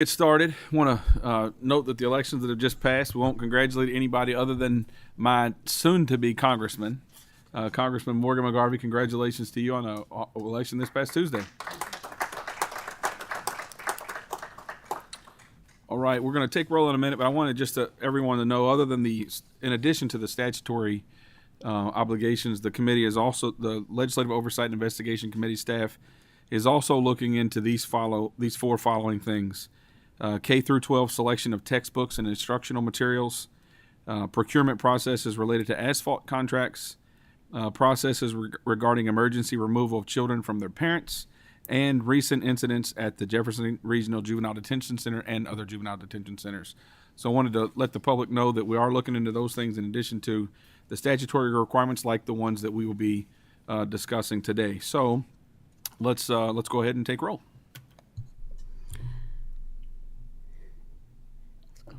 Get started. Want to note that the elections that have just passed, we won't congratulate anybody other than my soon-to-be congressman, Congressman Morgan McGarvey. Congratulations to you on the election this past Tuesday. All right, we're going to take roll in a minute, but I wanted just everyone to know, other than in addition to the statutory obligations, the committee is also, the Legislative Oversight and Investigation Committee staff is also looking into these four following things. K through 12 selection of textbooks and instructional materials, procurement processes related to asphalt contracts, processes regarding emergency removal of children from their parents, and recent incidents at the Jefferson Regional Juvenile Detention Center and other juvenile detention centers. So I wanted to let the public know that we are looking into those things in addition to the statutory requirements like the ones that we will be discussing today. So let's go ahead and take roll.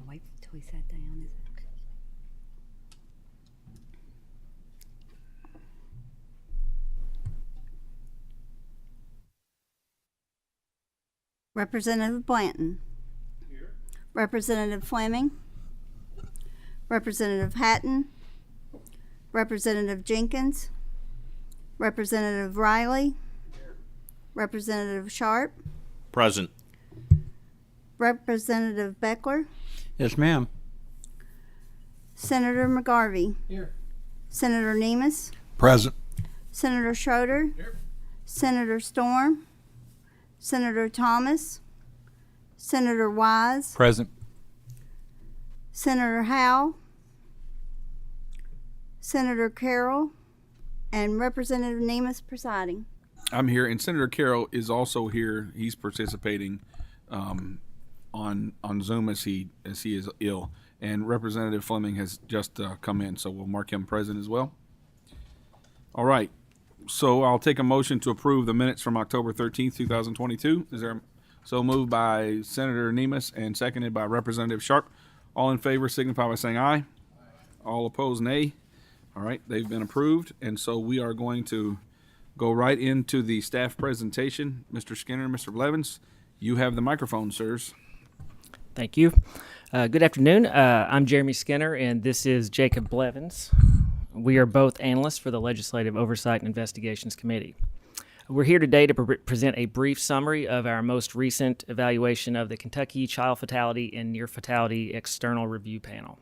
Wait till he sat down. Representative Blanton. Here. Representative Fleming. Representative Hatton. Representative Jenkins. Representative Riley. Here. Representative Sharp. Present. Representative Beckler. Yes, ma'am. Senator McGarvey. Here. Senator Nemes. Present. Senator Schroeder. Here. Senator Storm. Senator Thomas. Senator Wise. Present. Senator Howe. Senator Carroll. And Representative Nemes presiding. I'm here, and Senator Carroll is also here. He's participating on Zoom as he is ill, and Representative Fleming has just come in, so we'll mark him present as well. All right, so I'll take a motion to approve the minutes from October 13th, 2022. So moved by Senator Nemes and seconded by Representative Sharp. All in favor signify by saying aye. All opposed, nay. All right, they've been approved, and so we are going to go right into the staff presentation. Mr. Skinner, Mr. Blevins, you have the microphone, sirs. Thank you. Good afternoon. I'm Jeremy Skinner, and this is Jacob Blevins. We are both analysts for the Legislative Oversight and Investigations Committee. We're here today to present a brief summary of our most recent evaluation of the Kentucky Child Fatality and Near Fatality External Review Panel.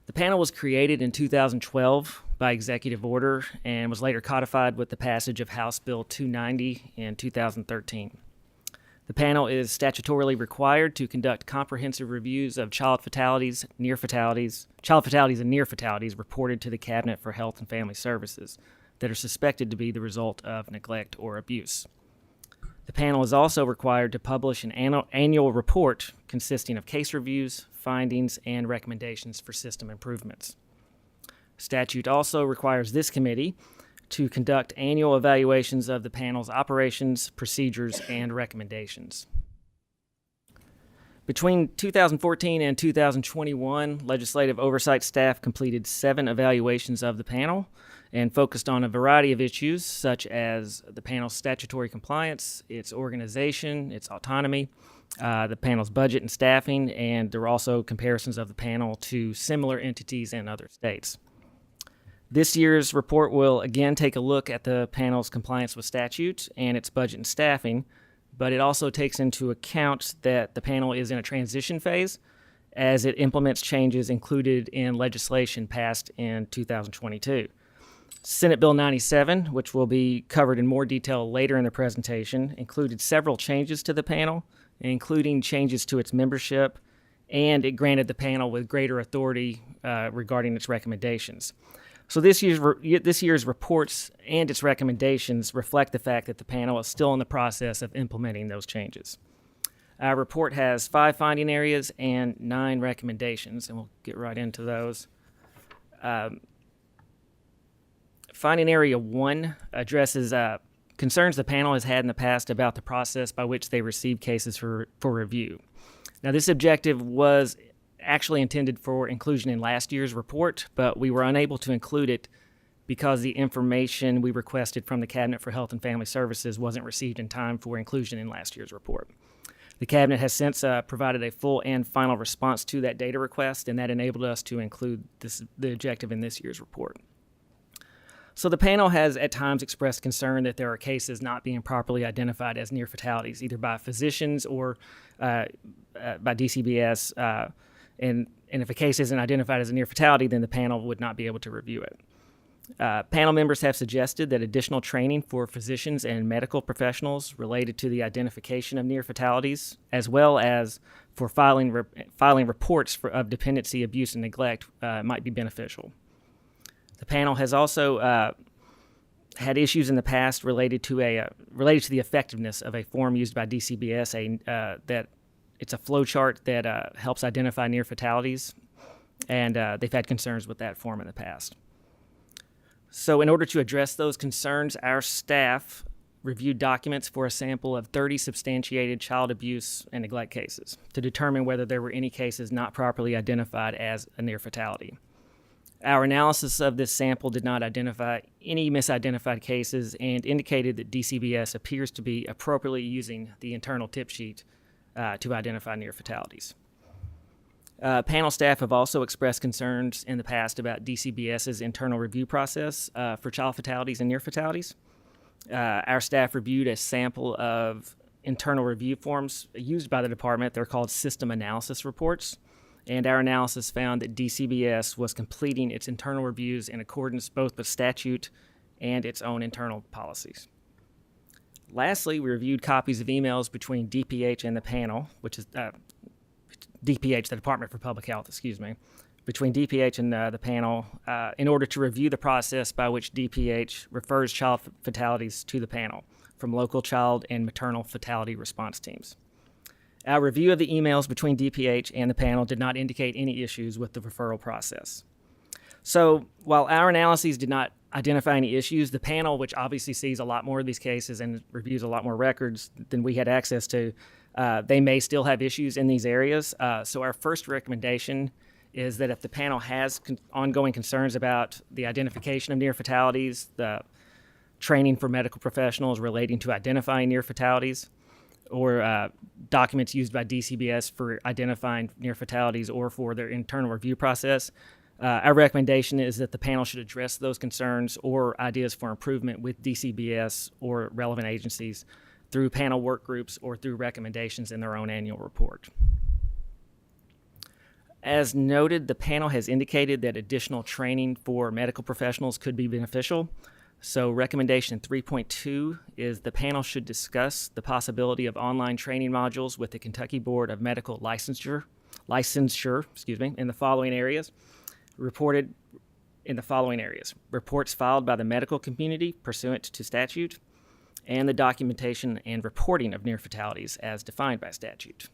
The panel was created in 2012 by executive order and was later codified with the passage of House Bill 290 in 2013. The panel is statutorily required to conduct comprehensive reviews of child fatalities and near fatalities reported to the Cabinet for Health and Family Services that are suspected to be the result of neglect or abuse. The panel is also required to publish an annual report consisting of case reviews, findings, and recommendations for system improvements. Statute also requires this committee to conduct annual evaluations of the panel's operations, procedures, and recommendations. Between 2014 and 2021, legislative oversight staff completed 7 evaluations of the panel and focused on a variety of issues such as the panel's statutory compliance, its organization, its autonomy, the panel's budget and staffing, and there were also comparisons of the panel to similar entities in other states. This year's report will again take a look at the panel's compliance with statute and its budget and staffing, but it also takes into account that the panel is in a transition phase as it implements changes included in legislation passed in 2022. Senate Bill 97, which will be covered in more detail later in the presentation, included several changes to the panel, including changes to its membership, and it granted the panel with greater authority regarding its recommendations. So this year's reports and its recommendations reflect the fact that the panel is still in the process of implementing those changes. Our report has 5 finding areas and 9 recommendations, and we'll get right into those. Finding Area 1 addresses concerns the panel has had in the past about the process by which they receive cases for review. Now, this objective was actually intended for inclusion in last year's report, but we were unable to include it because the information we requested from the Cabinet for Health and Family Services wasn't received in time for inclusion in last year's report. The Cabinet has since provided a full and final response to that data request, and that enabled us to include the objective in this year's report. So the panel has at times expressed concern that there are cases not being properly identified as near fatalities, either by physicians or by DCBS. And if a case isn't identified as a near fatality, then the panel would not be able to review it. Panel members have suggested that additional training for physicians and medical professionals related to the identification of near fatalities, as well as for filing reports of dependency, abuse, and neglect, might be beneficial. The panel has also had issues in the past related to the effectiveness of a form used by DCBS. That it's a flow chart that helps identify near fatalities, and they've had concerns with that form in the past. So in order to address those concerns, our staff reviewed documents for a sample of 30 substantiated child abuse and neglect cases to determine whether there were any cases not properly identified as a near fatality. Our analysis of this sample did not identify any misidentified cases and indicated that DCBS appears to be appropriately using the internal tip sheet to identify near fatalities. Panel staff have also expressed concerns in the past about DCBS's internal review process for child fatalities and near fatalities. Our staff reviewed a sample of internal review forms used by the department. They're called system analysis reports. And our analysis found that DCBS was completing its internal reviews in accordance both with statute and its own internal policies. Lastly, we reviewed copies of emails between DPH and the panel, which is DPH, the Department for Public Health, between DPH and the panel in order to review the process by which DPH refers child fatalities to the panel from local child and maternal fatality response teams. Our review of the emails between DPH and the panel did not indicate any issues with the referral process. So while our analyses did not identify any issues, the panel, which obviously sees a lot more of these cases and reviews a lot more records than we had access to, they may still have issues in these areas. So our first recommendation is that if the panel has ongoing concerns about the identification of near fatalities, the training for medical professionals relating to identifying near fatalities, or documents used by DCBS for identifying near fatalities or for their internal review process, our recommendation is that the panel should address those concerns or ideas for improvement with DCBS or relevant agencies through panel work groups or through recommendations in their own annual report. As noted, the panel has indicated that additional training for medical professionals could be beneficial. So recommendation 3.2 is the panel should discuss the possibility of online training modules with the Kentucky Board of Medical Licensure, in the following areas. Reported in the following areas: reports filed by the medical community pursuant to statute, and the documentation and reporting of near fatalities as defined by statute.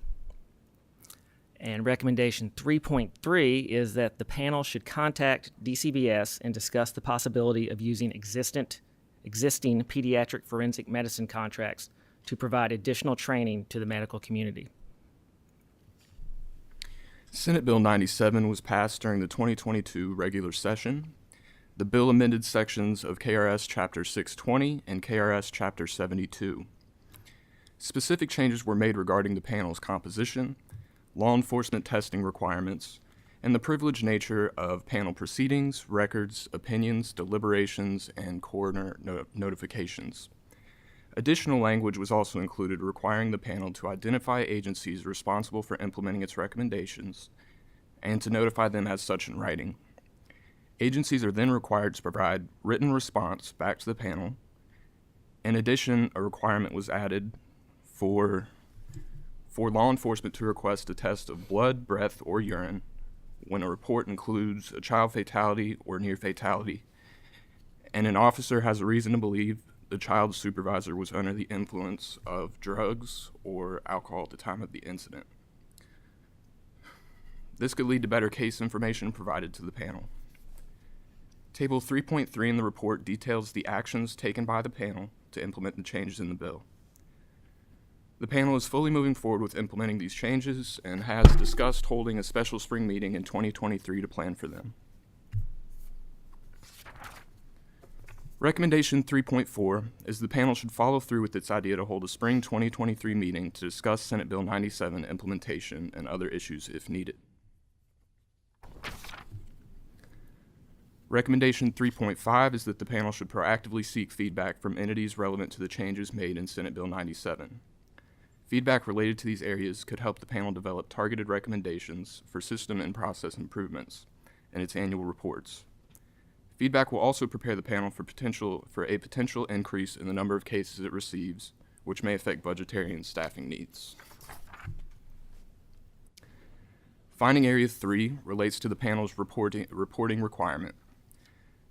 And recommendation 3.3 is that the panel should contact DCBS and discuss the possibility of using existing pediatric forensic medicine contracts to provide additional training to the medical community. Senate Bill 97 was passed during the 2022 regular session. The bill amended sections of KRS Chapter 620 and KRS Chapter 72. Specific changes were made regarding the panel's composition, law enforcement testing requirements, and the privileged nature of panel proceedings, records, opinions, deliberations, and coroner notifications. Additional language was also included requiring the panel to identify agencies responsible for implementing its recommendations and to notify them as such in writing. Agencies are then required to provide written response back to the panel. In addition, a requirement was added for law enforcement to request a test of blood, breath, or urine when a report includes a child fatality or near fatality, and an officer has a reason to believe the child supervisor was under the influence of drugs or alcohol at the time of the incident. This could lead to better case information provided to the panel. Table 3.3 in the report details the actions taken by the panel to implement the changes in the bill. The panel is fully moving forward with implementing these changes and has discussed holding a special spring meeting in 2023 to plan for them. Recommendation 3.4 is the panel should follow through with its idea to hold a spring 2023 meeting to discuss Senate Bill 97 implementation and other issues if needed. Recommendation 3.5 is that the panel should proactively seek feedback from entities relevant to the changes made in Senate Bill 97. Feedback related to these areas could help the panel develop targeted recommendations for system and process improvements in its annual reports. Feedback will also prepare the panel for a potential increase in the number of cases it receives, which may affect budgetary and staffing needs. Finding Area 3 relates to the panel's reporting requirement.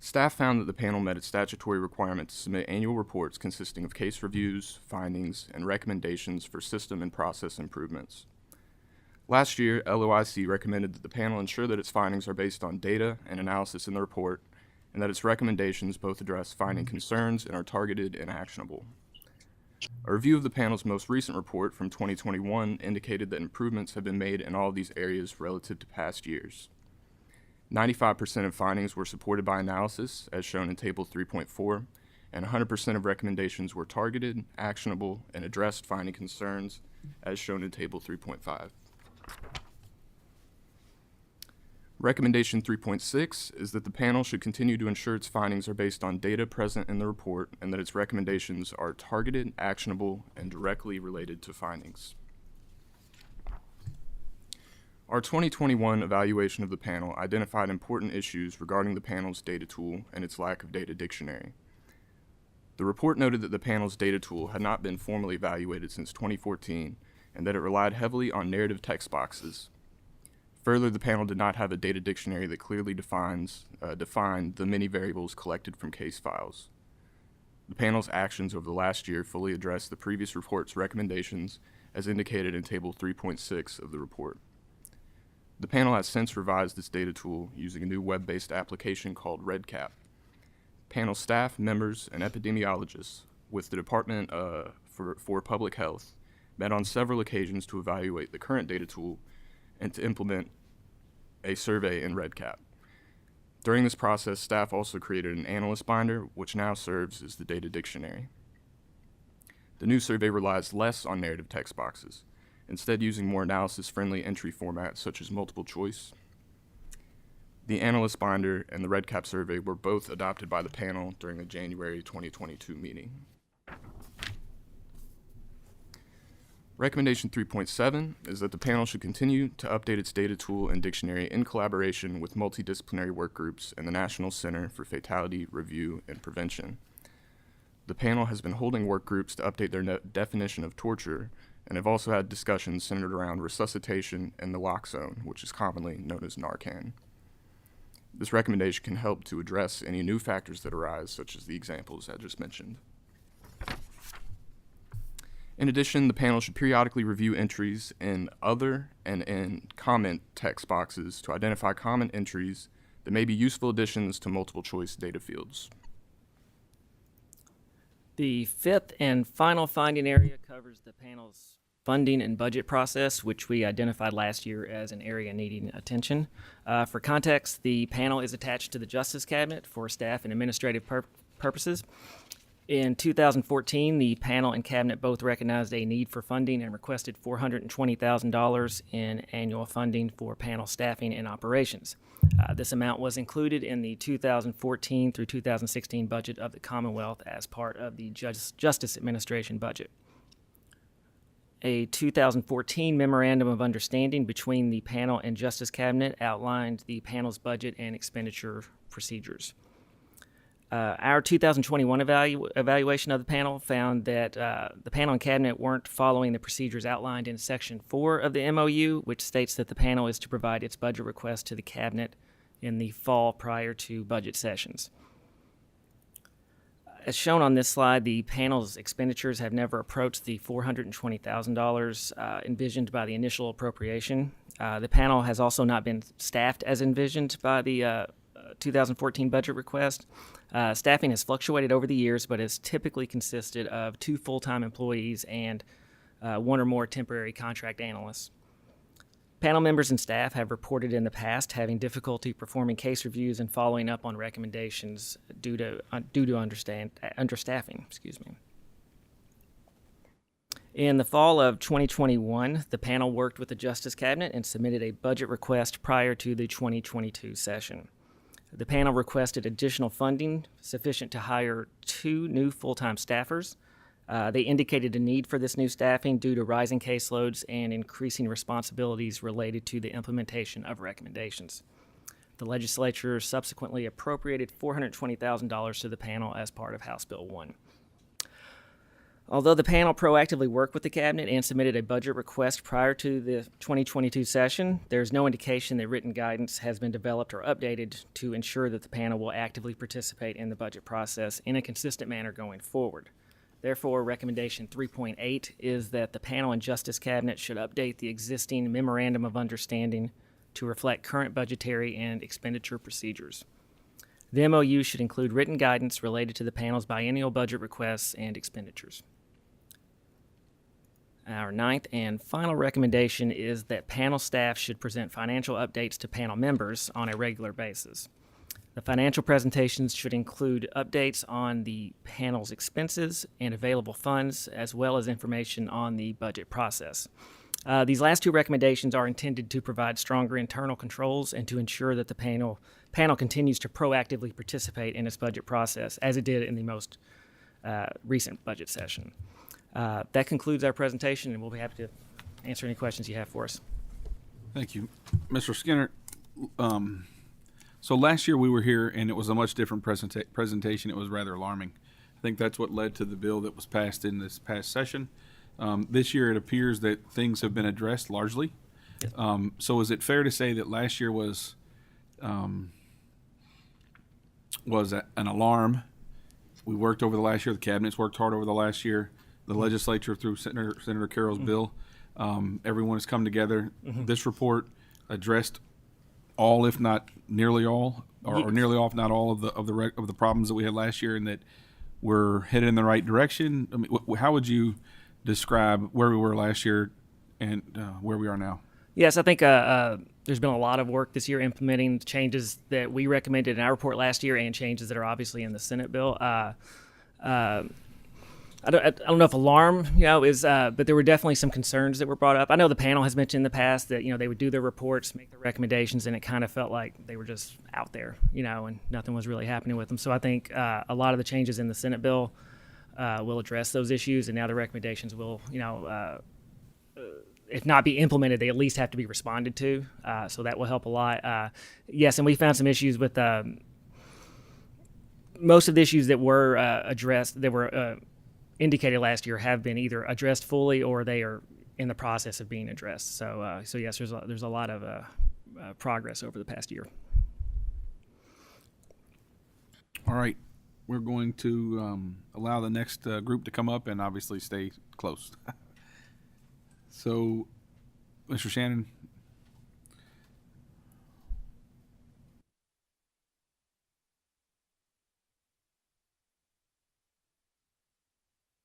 Staff found that the panel met its statutory requirement to submit annual reports consisting of case reviews, findings, and recommendations for system and process improvements. Last year, LOIC recommended that the panel ensure that its findings are based on data and analysis in the report, and that its recommendations both address finding concerns and are targeted and actionable. A review of the panel's most recent report from 2021 indicated that improvements have been made in all of these areas relative to past years. 95% of findings were supported by analysis, as shown in Table 3.4, and 100% of recommendations were targeted, actionable, and addressed finding concerns, as shown in Table 3.5. Recommendation 3.6 is that the panel should continue to ensure its findings are based on data present in the report and that its recommendations are targeted, actionable, and directly related to findings. Our 2021 evaluation of the panel identified important issues regarding the panel's data tool and its lack of data dictionary. The report noted that the panel's data tool had not been formally evaluated since 2014 and that it relied heavily on narrative text boxes. Further, the panel did not have a data dictionary that clearly defined the many variables collected from case files. The panel's actions over the last year fully addressed the previous report's recommendations as indicated in Table 3.6 of the report. The panel has since revised its data tool using a new web-based application called REDCap. Panel staff, members, and epidemiologists with the Department for Public Health met on several occasions to evaluate the current data tool and to implement a survey in REDCap. During this process, staff also created an analyst binder, which now serves as the data dictionary. The new survey relies less on narrative text boxes, instead using more analysis-friendly entry formats such as multiple choice. The analyst binder and the REDCap survey were both adopted by the panel during the January 2022 meeting. Recommendation 3.7 is that the panel should continue to update its data tool and dictionary in collaboration with multidisciplinary work groups and the National Center for Fatality Review and Prevention. The panel has been holding work groups to update their definition of torture and have also had discussions centered around resuscitation and the lock zone, which is commonly known as Narcan. This recommendation can help to address any new factors that arise, such as the examples I just mentioned. In addition, the panel should periodically review entries in other and in comment text boxes to identify common entries that may be useful additions to multiple choice data fields. The fifth and final finding area covers the panel's funding and budget process, which we identified last year as an area needing attention. For context, the panel is attached to the Justice Cabinet for staff and administrative purposes. In 2014, the panel and cabinet both recognized a need for funding and requested $420,000 in annual funding for panel staffing and operations. This amount was included in the 2014 through 2016 budget of the Commonwealth as part of the Justice Administration budget. A 2014 Memorandum of Understanding between the panel and Justice Cabinet outlined the panel's budget and expenditure procedures. Our 2021 evaluation of the panel found that the panel and cabinet weren't following the procedures outlined in Section 4 of the MOU, which states that the panel is to provide its budget request to the cabinet in the fall prior to budget sessions. As shown on this slide, the panel's expenditures have never approached the $420,000 envisioned by the initial appropriation. The panel has also not been staffed as envisioned by the 2014 budget request. Staffing has fluctuated over the years, but has typically consisted of 2 full-time employees and 1 or more temporary contract analysts. Panel members and staff have reported in the past having difficulty performing case reviews and following up on recommendations due to understaffing. Excuse me. In the fall of 2021, the panel worked with the Justice Cabinet and submitted a budget request prior to the 2022 session. The panel requested additional funding sufficient to hire 2 new full-time staffers. They indicated a need for this new staffing due to rising caseloads and increasing responsibilities related to the implementation of recommendations. The legislature subsequently appropriated $420,000 to the panel as part of House Bill 1. Although the panel proactively worked with the Cabinet and submitted a budget request prior to the 2022 session, there is no indication that written guidance has been developed or updated to ensure that the panel will actively participate in the budget process in a consistent manner going forward. Therefore, recommendation 3.8 is that the panel and Justice Cabinet should update the existing Memorandum of Understanding to reflect current budgetary and expenditure procedures. The MOU should include written guidance related to the panel's biennial budget requests and expenditures. Our 9th and final recommendation is that panel staff should present financial updates to panel members on a regular basis. The financial presentations should include updates on the panel's expenses and available funds, as well as information on the budget process. These last 2 recommendations are intended to provide stronger internal controls and to ensure that the panel continues to proactively participate in its budget process, as it did in the most recent budget session. That concludes our presentation, and we'll be happy to answer any questions you have for us. Thank you. Mr. Skinner, so last year we were here and it was a much different presentation. It was rather alarming. I think that's what led to the bill that was passed in this past session. This year it appears that things have been addressed largely. So is it fair to say that last year was an alarm? We worked over the last year. The cabinet's worked hard over the last year. The legislature, through Senator Carroll's bill, everyone has come together. This report addressed all, if not nearly all, or nearly all, if not all of the problems that we had last year, and that we're headed in the right direction. I mean, how would you describe where we were last year and where we are now? Yes, I think there's been a lot of work this year implementing changes that we recommended in our report last year and changes that are obviously in the Senate bill. I don't know if alarm, is, but there were definitely some concerns that were brought up. I know the panel has mentioned in the past that, they would do their reports, make their recommendations, and it kind of felt like they were just out there, and nothing was really happening with them. So I think a lot of the changes in the Senate bill will address those issues, and now the recommendations will, if not be implemented, they at least have to be responded to. So that will help a lot. Yes, and we found some issues with most of the issues that were addressed, that were indicated last year, have been either addressed fully or they are in the process of being addressed. So yes, there's a lot of progress over the past year. All right. We're going to allow the next group to come up and obviously stay close. So, Mr. Shannon.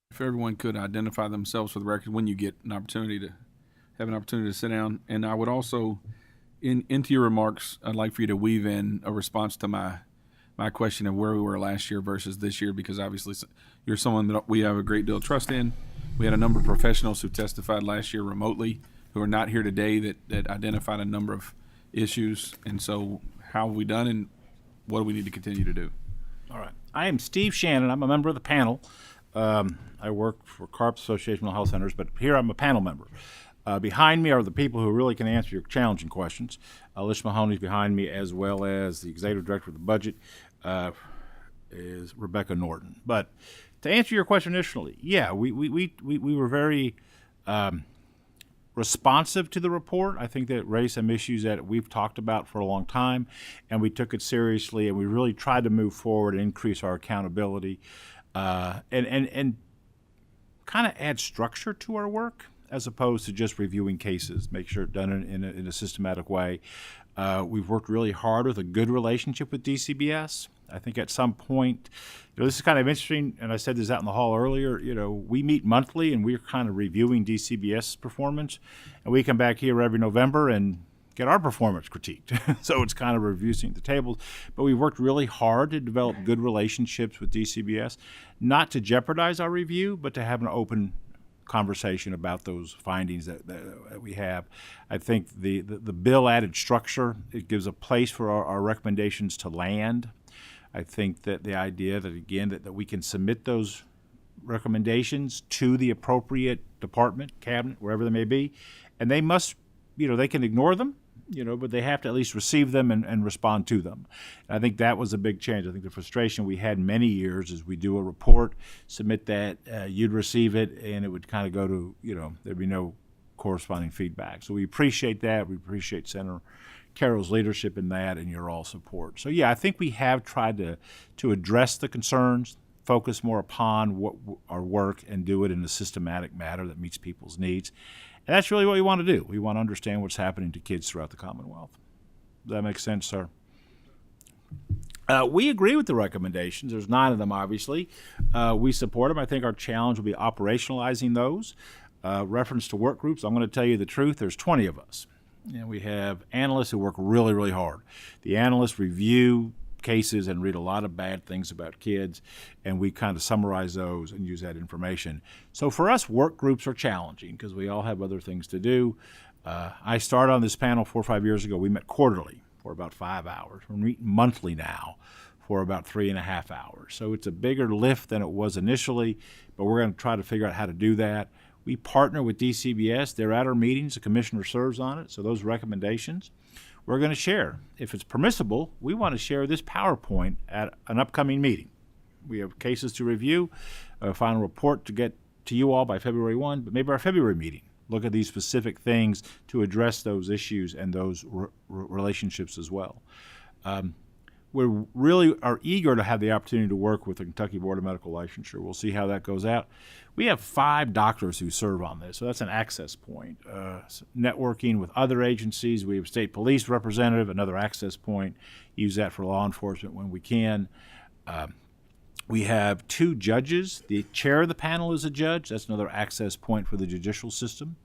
If everyone could identify themselves for the record when you get an opportunity to sit down. And I would also, into your remarks, I'd like for you to weave in a response to my question of where we were last year versus this year, because obviously you're someone that we have a great deal of trust in. We had a number of professionals who testified last year remotely who are not here today that identified a number of issues. And so how have we done, and what do we need to continue to do? All right. I am Steve Shannon. I'm a member of the panel. I work for CARP, Association of Mental Health Centers, but here I'm a panel member. Behind me are the people who really can answer your challenging questions. Lish Mahoney's behind me, as well as the Executive Director of the Budget is Rebecca Norton. But to answer your question initially, yeah, we were very responsive to the report. I think that it raised some issues that we've talked about for a long time, and we took it seriously, and we really tried to move forward and increase our accountability and kind of add structure to our work, as opposed to just reviewing cases, make sure it's done in a systematic way. We've worked really hard with a good relationship with DCBS. I think at some point, this is kind of interesting, and I said this out in the hall earlier, we meet monthly and we're kind of reviewing DCBS performance, and we come back here every November and get our performance critiqued. So it's kind of reviewing the tables. But we've worked really hard to develop good relationships with DCBS, not to jeopardize our review, but to have an open conversation about those findings that we have. I think the bill added structure. It gives a place for our recommendations to land. I think that the idea that, again, that we can submit those recommendations to the appropriate department, cabinet, wherever they may be, and they must, they can ignore them, but they have to at least receive them and respond to them. And I think that was a big change. I think the frustration we had many years is we do a report, submit that, you'd receive it, and it would kind of go to, there'd be no corresponding feedback. So we appreciate that. We appreciate Senator Carroll's leadership in that and your all support. So yeah, I think we have tried to address the concerns, focus more upon what our work, and do it in a systematic manner that meets people's needs. And that's really what we want to do. We want to understand what's happening to kids throughout the Commonwealth. Does that make sense, sir? We agree with the recommendations. There's 9 of them, obviously. We support them. I think our challenge will be operationalizing those. Reference to work groups, I'm going to tell you the truth. There's 20 of us. And we have analysts who work really, really hard. The analysts review cases and read a lot of bad things about kids, and we kind of summarize those and use that information. So for us, work groups are challenging because we all have other things to do. I started on this panel 4 or 5 years ago. We met quarterly for about 5 hours. We're meeting monthly now for about 3.5 hours. So it's a bigger lift than it was initially, but we're going to try to figure out how to do that. We partner with DCBS. They're at our meetings. The commissioner serves on it. So those recommendations we're going to share. If it's permissible, we want to share this PowerPoint at an upcoming meeting. We have cases to review, a final report to get to you all by February 1, but maybe our February meeting. Look at these specific things to address those issues and those relationships as well. We really are eager to have the opportunity to work with the Kentucky Board of Medical Licensure. We'll see how that goes out. We have 5 doctors who serve on this, so that's an access point. Networking with other agencies. We have state police representative, another access point. Use that for law enforcement when we can. We have 2 judges. The chair of the panel is a judge. That's another access point for the judicial system.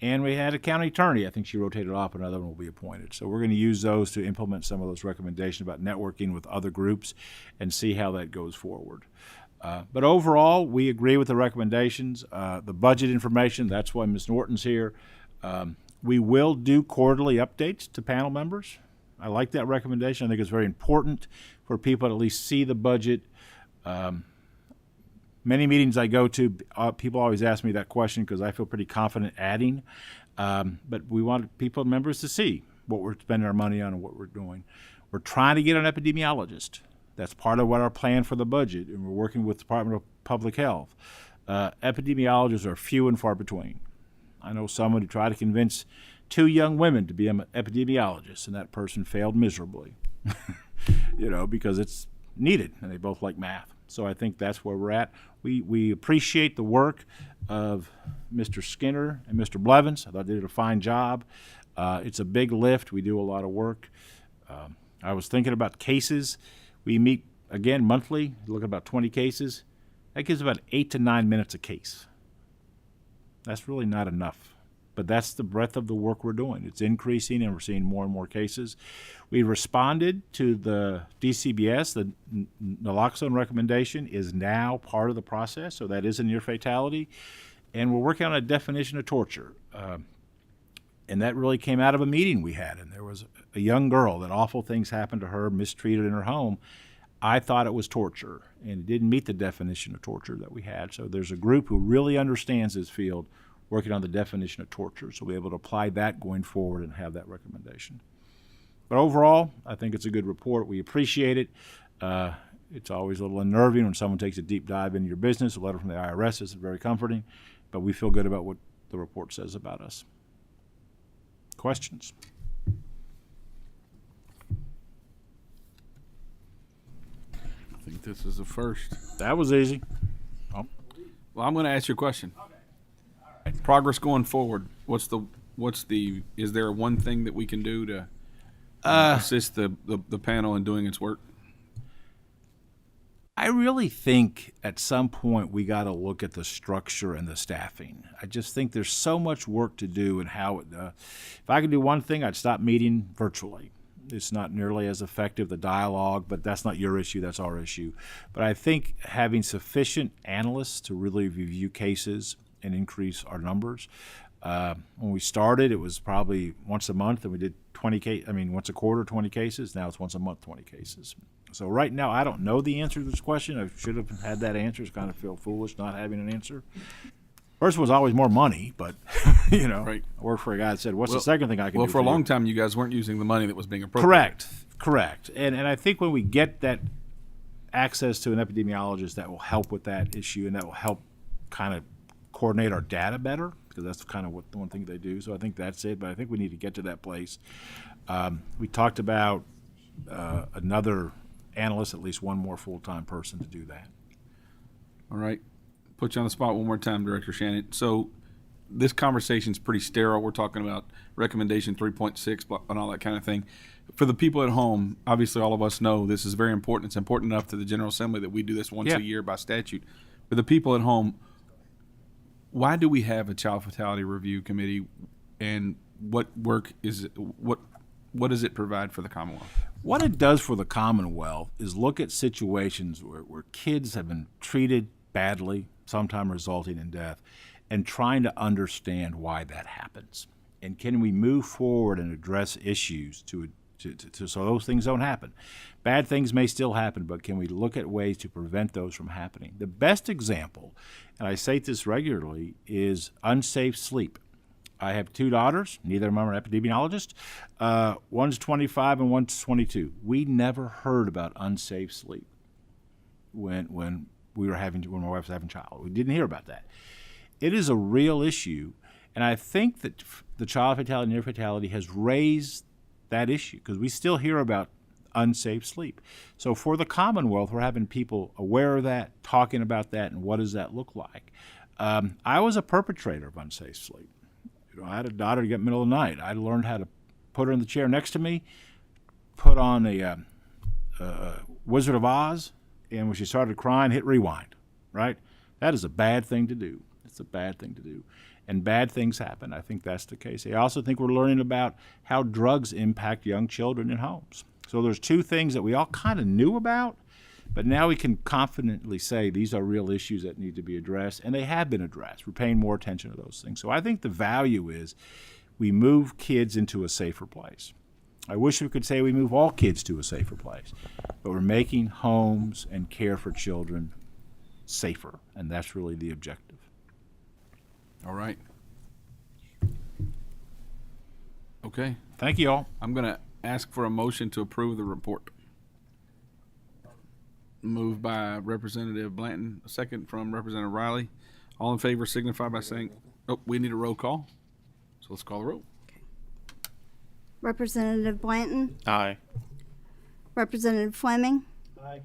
And we had a county attorney. I think she rotated off. Another one will be appointed. So we're going to use those to implement some of those recommendations about networking with other groups and see how that goes forward. But overall, we agree with the recommendations. The budget information, that's why Ms. Norton's here. We will do quarterly updates to panel members. I like that recommendation. I think it's very important for people to at least see the budget. Many meetings I go to, people always ask me that question because I feel pretty confident adding. But we want members to see what we're spending our money on and what we're doing. We're trying to get an epidemiologist. That's part of what our plan for the budget, and we're working with the Department of Public Health. Epidemiologists are few and far between. I know someone who tried to convince 2 young women to be an epidemiologist, and that person failed miserably, because it's needed, and they both like math. So I think that's where we're at. We appreciate the work of Mr. Skinner and Mr. Blevins. I thought they did a fine job. It's a big lift. We do a lot of work. I was thinking about cases. We meet, again, monthly, look at about 20 cases. That gives about 8 to 9 minutes a case. That's really not enough. But that's the breadth of the work we're doing. It's increasing, and we're seeing more and more cases. We responded to the DCBS. The naloxone recommendation is now part of the process, so that is a near fatality. And we're working on a definition of torture. And that really came out of a meeting we had. And there was a young girl that awful things happened to her, mistreated in her home. I thought it was torture, and it didn't meet the definition of torture that we had. So there's a group who really understands this field working on the definition of torture. So we'll be able to apply that going forward and have that recommendation. But overall, I think it's a good report. We appreciate it. It's always a little unnerving when someone takes a deep dive into your business. A letter from the IRS is very comforting, but we feel good about what the report says about us. Questions? I think this is the first. That was easy. Oh. Well, I'm going to ask you a question. Progress going forward. Is there one thing that we can do to assist the panel in doing its work? I really think at some point we got to look at the structure and the staffing. I just think there's so much work to do and how it, if I could do one thing, I'd stop meeting virtually. It's not nearly as effective, the dialogue, but that's not your issue, that's our issue. But I think having sufficient analysts to really review cases and increase our numbers. When we started, it was probably once a month, and we did once a quarter, 20 cases. Now it's once a month, 20 cases. So right now, I don't know the answer to this question. I should have had that answer. It's kind of feel foolish not having an answer. First one was always more money, but, Right. I worked for a guy that said, what's the second thing I can do? Well, for a you?" long time, you guys weren't using the money that was being appropriated. Correct. And I think when we get that access to an epidemiologist, that will help with that issue, and that will help kind of coordinate our data better, because that's kind of the one thing they do. So I think that's it, but I think we need to get to that place. We talked about another analyst, at least one more full-time person to do that. All right. Put you on the spot one more time, Director Shannon. So this conversation's pretty sterile. We're talking about recommendation 3.6 and all that kind of thing. For the people at home, obviously all of us know this is very important. It's important enough to the General Assembly that we do this once a year by statute. For the people at home, why do we have a Child Fatality Review Committee, and what work is it, what does it provide for the Commonwealth? What it does for the Commonwealth is look at situations where kids have been treated badly, sometimes resulting in death, and trying to understand why that happens. And can we move forward and address issues to so those things don't happen? Bad things may still happen, but can we look at ways to prevent those from happening? The best example, and I say this regularly, is unsafe sleep. I have two daughters. Neither of them are epidemiologists. One's 25 and one's 22. We never heard about unsafe sleep when my wife was having child. We didn't hear about that. It is a real issue, and I think that the child fatality and near fatality has raised that issue, because we still hear about unsafe sleep. So for the Commonwealth, we're having people aware of that, talking about that, and what does that look like. I was a perpetrator of unsafe sleep. I had a daughter get middle of the night. I learned how to put her in the chair next to me, put on a Wizard of Oz, and when she started crying, hit rewind, right? That is a bad thing to do. It's a bad thing to do. And bad things happen. I think that's the case. I also think we're learning about how drugs impact young children in homes. So there's two things that we all kind of knew about, but now we can confidently say these are real issues that need to be addressed, and they have been addressed. We're paying more attention to those things. So I think the value is we move kids into a safer place. I wish we could say we move all kids to a safer place, but we're making homes and care for children safer, and that's really the objective. All right. Okay. Thank you all. I'm going to ask for a motion to approve the report. Moved by Representative Blanton, a second from Representative Riley. All in favor signify by saying, we need a roll call. So let's call the roll. Representative Blanton, Aye. Representative Fleming, Aye.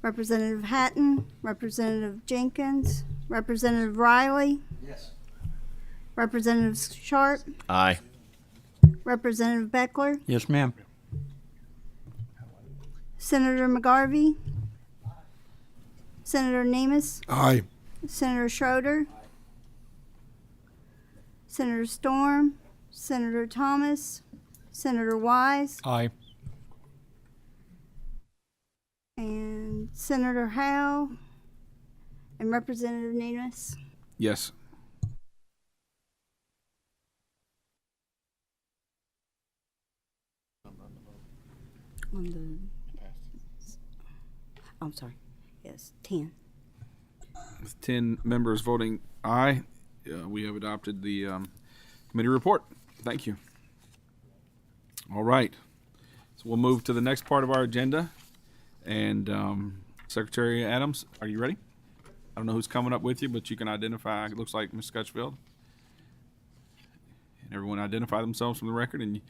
Representative Hatton, Representative Jenkins, Representative Riley. Yes. Representative Sharp, Aye. Representative Beckler, Yes, ma'am. Senator McGarvey, Senator Nemes, Aye. Senator Schroeder, Senator Storm, Senator Thomas, Senator Wise, Aye. and Senator Howe, and Representative Nemes. Yes. On the, I'm sorry. Yes, 10. With 10 members voting aye, we have adopted the committee report. Thank you. All right. So we'll move to the next part of our agenda. And Secretary Adams, are you ready? I don't know who's coming up with you, but you can identify. It looks like Ms. Scotchfield. And everyone identify themselves from the record. And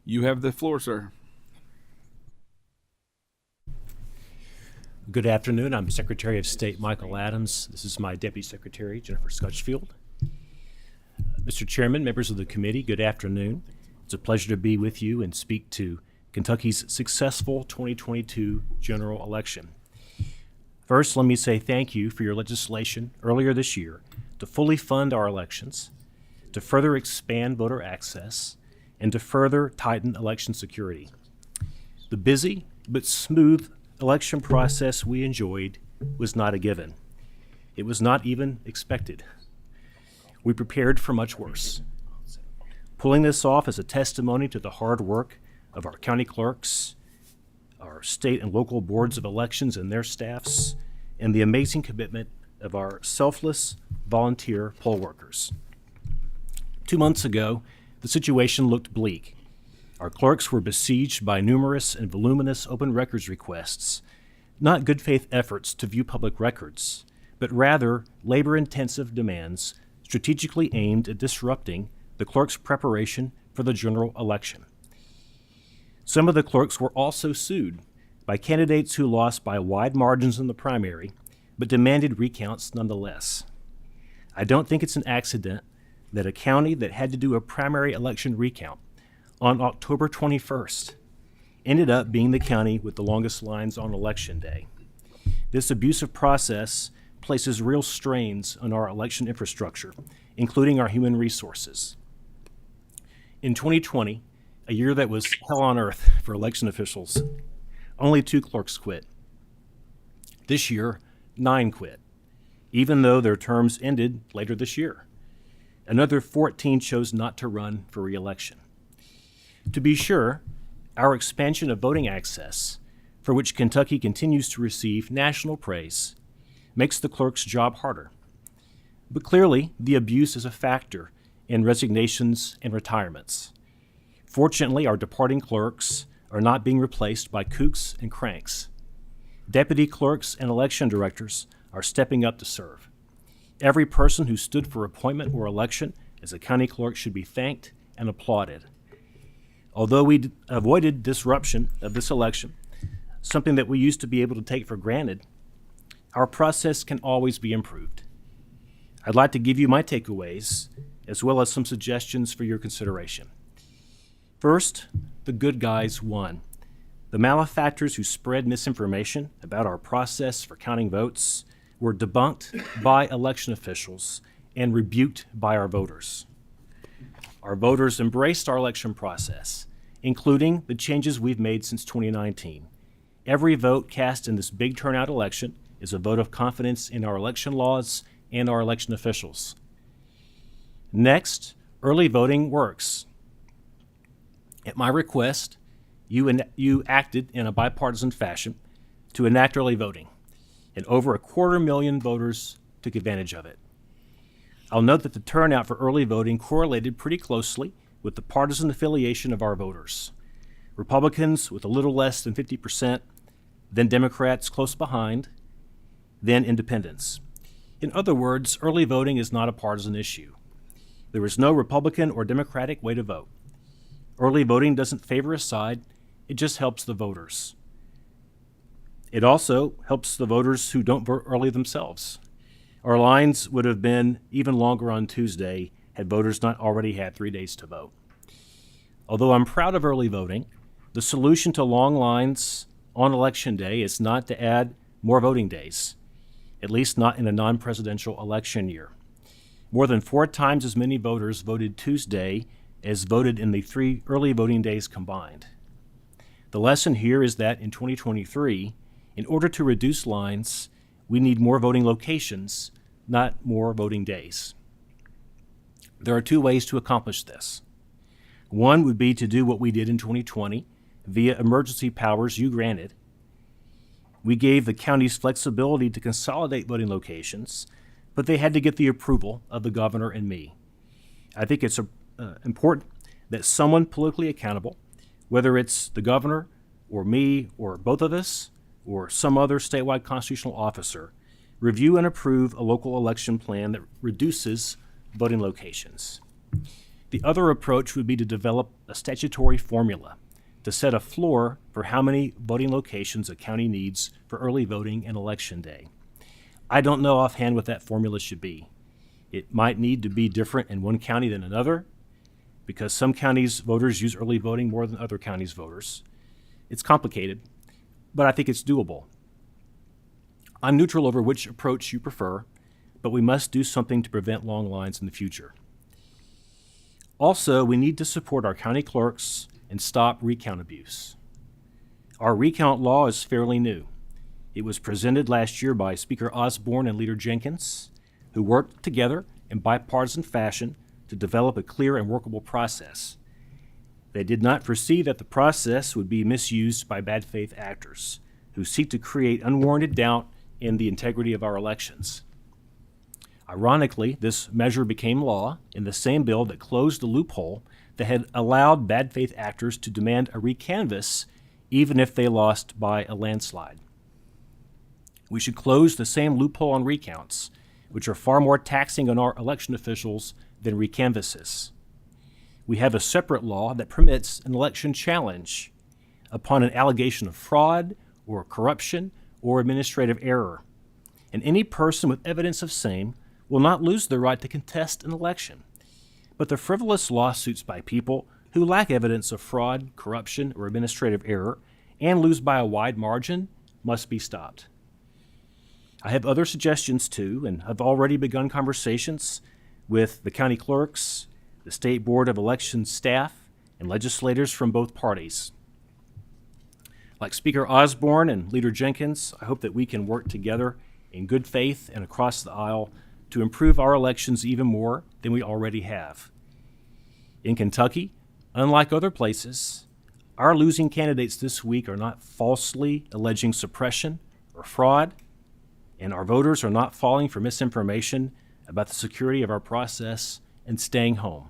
you have the floor, sir. Good afternoon. I'm Secretary of State Michael Adams. This is my Deputy Secretary, Jennifer Scotchfield. Mr. Chairman, members of the committee, good afternoon. It's a pleasure to be with you and speak to Kentucky's successful 2022 general election. First, let me say thank you for your legislation earlier this year to fully fund our elections, to further expand voter access, and to further tighten election security. The busy but smooth election process we enjoyed was not a given. It was not even expected. We prepared for much worse. Pulling this off is a testimony to the hard work of our county clerks, our state and local boards of elections and their staffs, and the amazing commitment of our selfless volunteer poll workers. 2 months ago, the situation looked bleak. Our clerks were besieged by numerous and voluminous open records requests, not good faith efforts to view public records, but rather labor-intensive demands strategically aimed at disrupting the clerks' preparation for the general election. Some of the clerks were also sued by candidates who lost by wide margins in the primary, but demanded recounts nonetheless. I don't think it's an accident that a county that had to do a primary election recount on October 21st ended up being the county with the longest lines on Election Day. This abusive process places real strains on our election infrastructure, including our human resources. In 2020, a year that was hell on earth for election officials, only 2 clerks quit. This year, 9 quit, even though their terms ended later this year. Another 14 chose not to run for re-election. To be sure, our expansion of voting access, for which Kentucky continues to receive national praise, makes the clerk's job harder. But clearly, the abuse is a factor in resignations and retirements. Fortunately, our departing clerks are not being replaced by kooks and cranks. Deputy clerks and election directors are stepping up to serve. Every person who stood for appointment or election as a county clerk should be thanked and applauded. Although we avoided disruption of this election, something that we used to be able to take for granted, our process can always be improved. I'd like to give you my takeaways, as well as some suggestions for your consideration. First, the good guys won. The malefactors who spread misinformation about our process for counting votes were debunked by election officials and rebuked by our voters. Our voters embraced our election process, including the changes we've made since 2019. Every vote cast in this big turnout election is a vote of confidence in our election laws and our election officials. Next, early voting works. At my request, you acted in a bipartisan fashion to enact early voting, and over 250,000 voters took advantage of it. I'll note that the turnout for early voting correlated pretty closely with the partisan affiliation of our voters. Republicans with a little less than 50%, then Democrats close behind, then independents. In other words, early voting is not a partisan issue. There is no Republican or Democratic way to vote. Early voting doesn't favor a side, it just helps the voters. It also helps the voters who don't vote early themselves. Our lines would have been even longer on Tuesday had voters not already had 3 days to vote. Although I'm proud of early voting, the solution to long lines on Election Day is not to add more voting days, at least not in a non-presidential election year. More than 4 times as many voters voted Tuesday as voted in the 3 early voting days combined. The lesson here is that in 2023, in order to reduce lines, we need more voting locations, not more voting days. There are 2 ways to accomplish this. One would be to do what we did in 2020 via emergency powers you granted. We gave the counties flexibility to consolidate voting locations, but they had to get the approval of the governor and me. I think it's important that someone politically accountable, whether it's the governor or me or both of us or some other statewide constitutional officer, review and approve a local election plan that reduces voting locations. The other approach would be to develop a statutory formula to set a floor for how many voting locations a county needs for early voting and Election Day. I don't know offhand what that formula should be. It might need to be different in one county than another, because some counties' voters use early voting more than other counties' voters. It's complicated, but I think it's doable. I'm neutral over which approach you prefer, but we must do something to prevent long lines in the future. Also, we need to support our county clerks and stop recount abuse. Our recount law is fairly new. It was presented last year by Speaker Osborne and Leader Jenkins, who worked together in bipartisan fashion to develop a clear and workable process. They did not foresee that the process would be misused by bad faith actors who seek to create unwarranted doubt in the integrity of our elections. Ironically, this measure became law in the same bill that closed the loophole that had allowed bad faith actors to demand a recanvass even if they lost by a landslide. We should close the same loophole on recounts, which are far more taxing on our election officials than recanvasses. We have a separate law that permits an election challenge upon an allegation of fraud or corruption or administrative error, and any person with evidence of same will not lose their right to contest an election. But the frivolous lawsuits by people who lack evidence of fraud, corruption, or administrative error and lose by a wide margin must be stopped. I have other suggestions too, and have already begun conversations with the county clerks, the State Board of Elections staff, and legislators from both parties. Like Speaker Osborne and Leader Jenkins, I hope that we can work together in good faith and across the aisle to improve our elections even more than we already have. In Kentucky, unlike other places, our losing candidates this week are not falsely alleging suppression or fraud, and our voters are not falling for misinformation about the security of our process and staying home.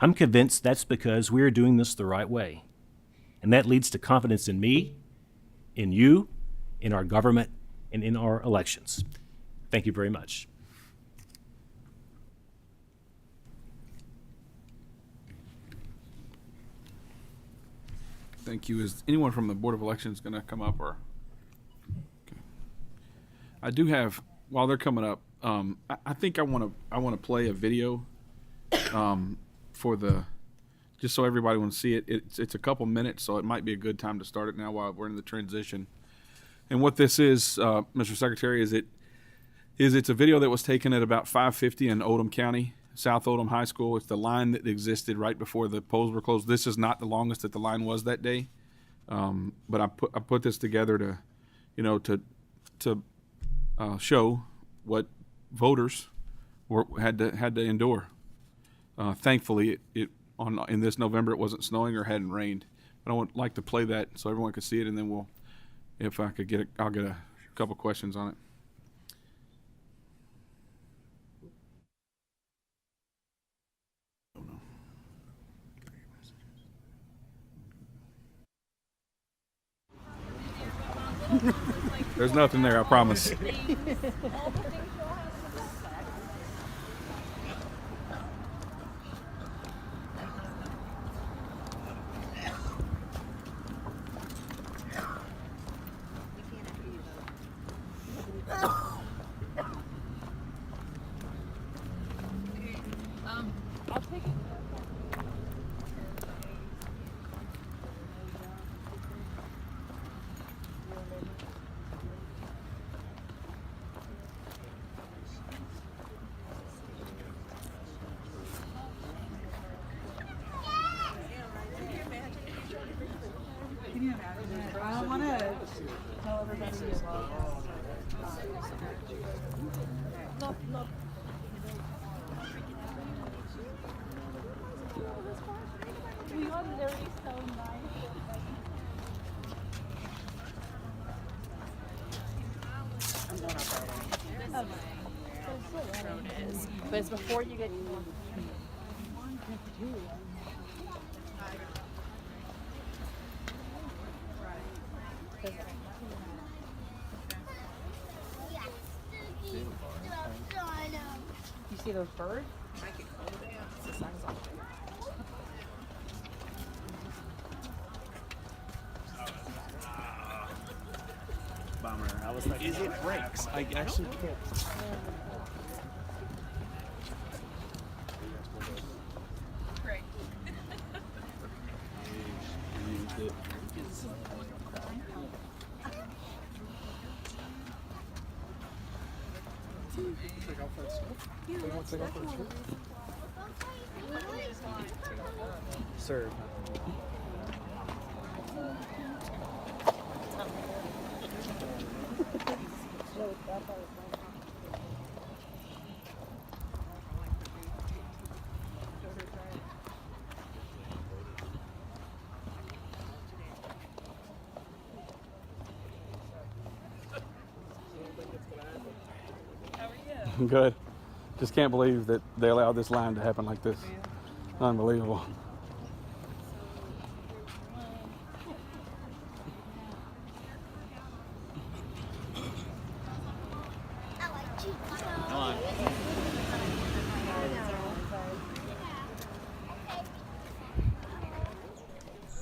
I'm convinced that's because we are doing this the right way, and that leads to confidence in me, in you, in our government, and in our elections. Thank you very much. Thank you. Is anyone from the Board of Elections going to come up? Or okay. I do have, while they're coming up, I think I want to play a video for the, just so everybody want to see it. It's a couple minutes, so it might be a good time to start it now while we're in the transition. And what this is, Mr. Secretary, it's a video that was taken at about 5:50 in Oldham County, South Oldham High School. It's the line that existed right before the polls were closed. This is not the longest that the line was that day, but I put this together to, to show what voters had to endure. Thankfully, in this November it wasn't snowing or hadn't rained. But I would like to play that so everyone could see it, and then if I could get it, I'll get a couple questions on it. There's nothing there, I promise. I want to tell everybody look. We are literally so nice. I'm going up there. But it's before you get to one. You see those birds? The sun's off. Bummer. I was like, is it brakes? I actually can't. Great. Sir. Good. Just can't believe that they allowed this line to happen like this. Unbelievable.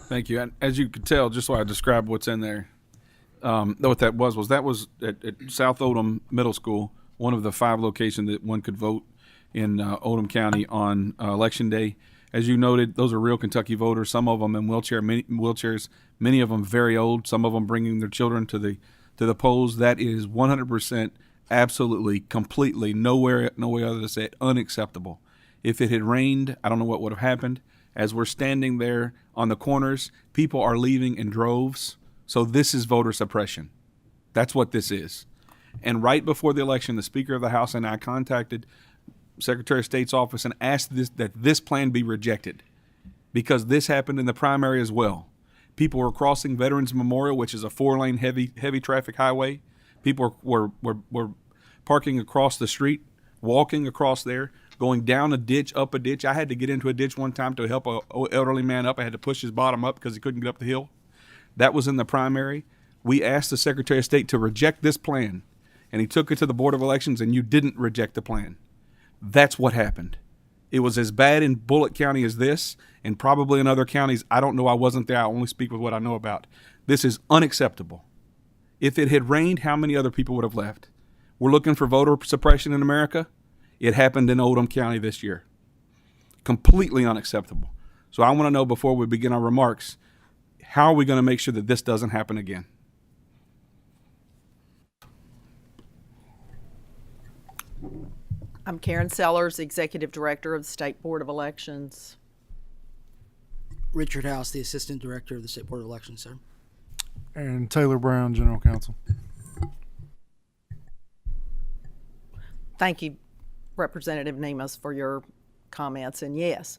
Thank you. And as you could tell, just so I described what's in there, what that was at South Odom Middle School, one of the 5 locations that one could vote in Odom County on Election Day. As you noted, those are real Kentucky voters. Some of them in wheelchairs, many of them very old. Some of them bringing their children to the polls. That is 100%, absolutely, completely, no way other to say it, unacceptable. If it had rained, I don't know what would have happened. As we're standing there on the corners, people are leaving in droves. So this is voter suppression. That's what this is. And right before the election, the Speaker of the House and I contacted Secretary of State's office and asked that this plan be rejected, because this happened in the primary as well. People were crossing Veterans Memorial, which is a 4-lane heavy traffic highway. People were parking across the street, walking across there, going down a ditch, up a ditch. I had to get into a ditch one time to help an elderly man up. I had to push his bottom up because he couldn't get up the hill. That was in the primary. We asked the Secretary of State to reject this plan, and he took it to the Board of Elections, and you didn't reject the plan. That's what happened. It was as bad in Bullitt County as this, and probably in other counties. I don't know. I wasn't there. I only speak with what I know about. This is unacceptable. If it had rained, how many other people would have left? We're looking for voter suppression in America. It happened in Oldham County this year. Completely unacceptable. So I want to know, before we begin our remarks, how are we going to make sure that this doesn't happen again? I'm Karen Sellers, Executive Director of the State Board of Elections. Richard House, the Assistant Director of the State Board of Elections, sir. And Taylor Brown, General Counsel. Thank you, Representative Nemus, for your comments. And yes,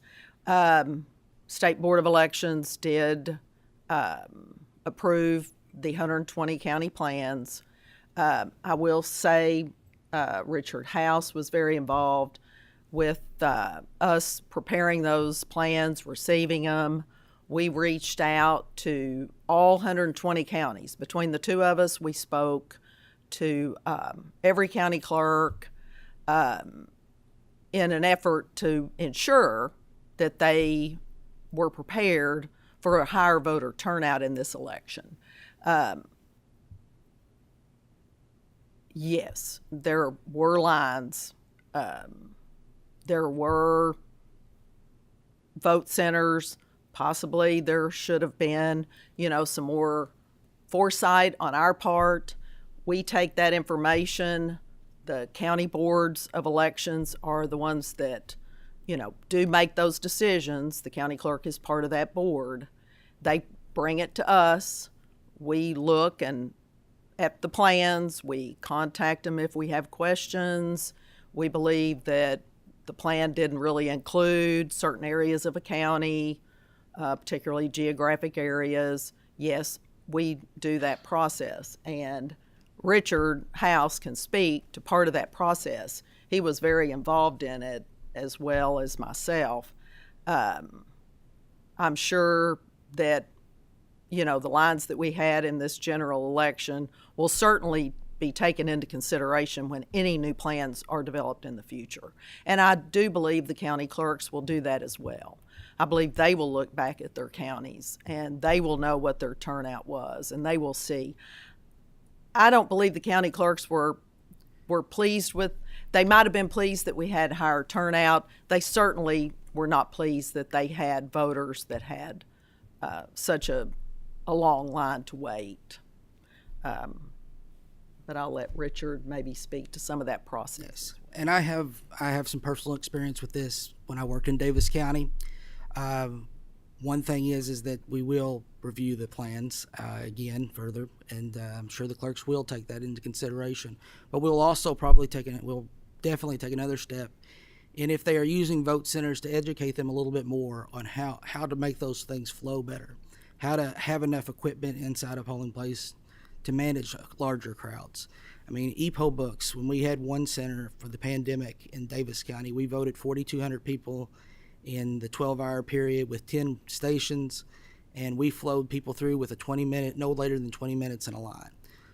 State Board of Elections did approve the 120 county plans. I will say Richard House was very involved with us preparing those plans, receiving them. We reached out to all 120 counties. Between the two of us, we spoke to every county clerk in an effort to ensure that they were prepared for a higher voter turnout in this election. Yes, there were lines. There were vote centers. Possibly there should have been, some more foresight on our part. We take that information. The county boards of elections are the ones that, do make those decisions. The county clerk is part of that board. They bring it to us. We look at the plans. We contact them if we have questions. We believe that the plan didn't really include certain areas of a county, particularly geographic areas. Yes, we do that process. And Richard House can speak to part of that process. He was very involved in it, as well as myself. I'm sure that, the lines that we had in this general election will certainly be taken into consideration when any new plans are developed in the future. And I do believe the county clerks will do that as well. I believe they will look back at their counties and they will know what their turnout was, and they will see. I don't believe the county clerks were pleased with, they might have been pleased that we had higher turnout. They certainly were not pleased that they had voters that had such a long line to wait. But I'll let Richard maybe speak to some of that process. And I have some personal experience with this when I worked in Davis County. One thing is that we will review the plans again further, and I'm sure the clerks will take that into consideration. But we'll also we'll definitely take another step. And if they are using vote centers, to educate them a little bit more on how to make those things flow better, how to have enough equipment inside a polling place to manage larger crowds. I mean, EPO books, when we had one center for the pandemic in Davis County, we voted 4,200 people in the 12-hour period with 10 stations, and we flowed people through with no later than 20 minutes in a line.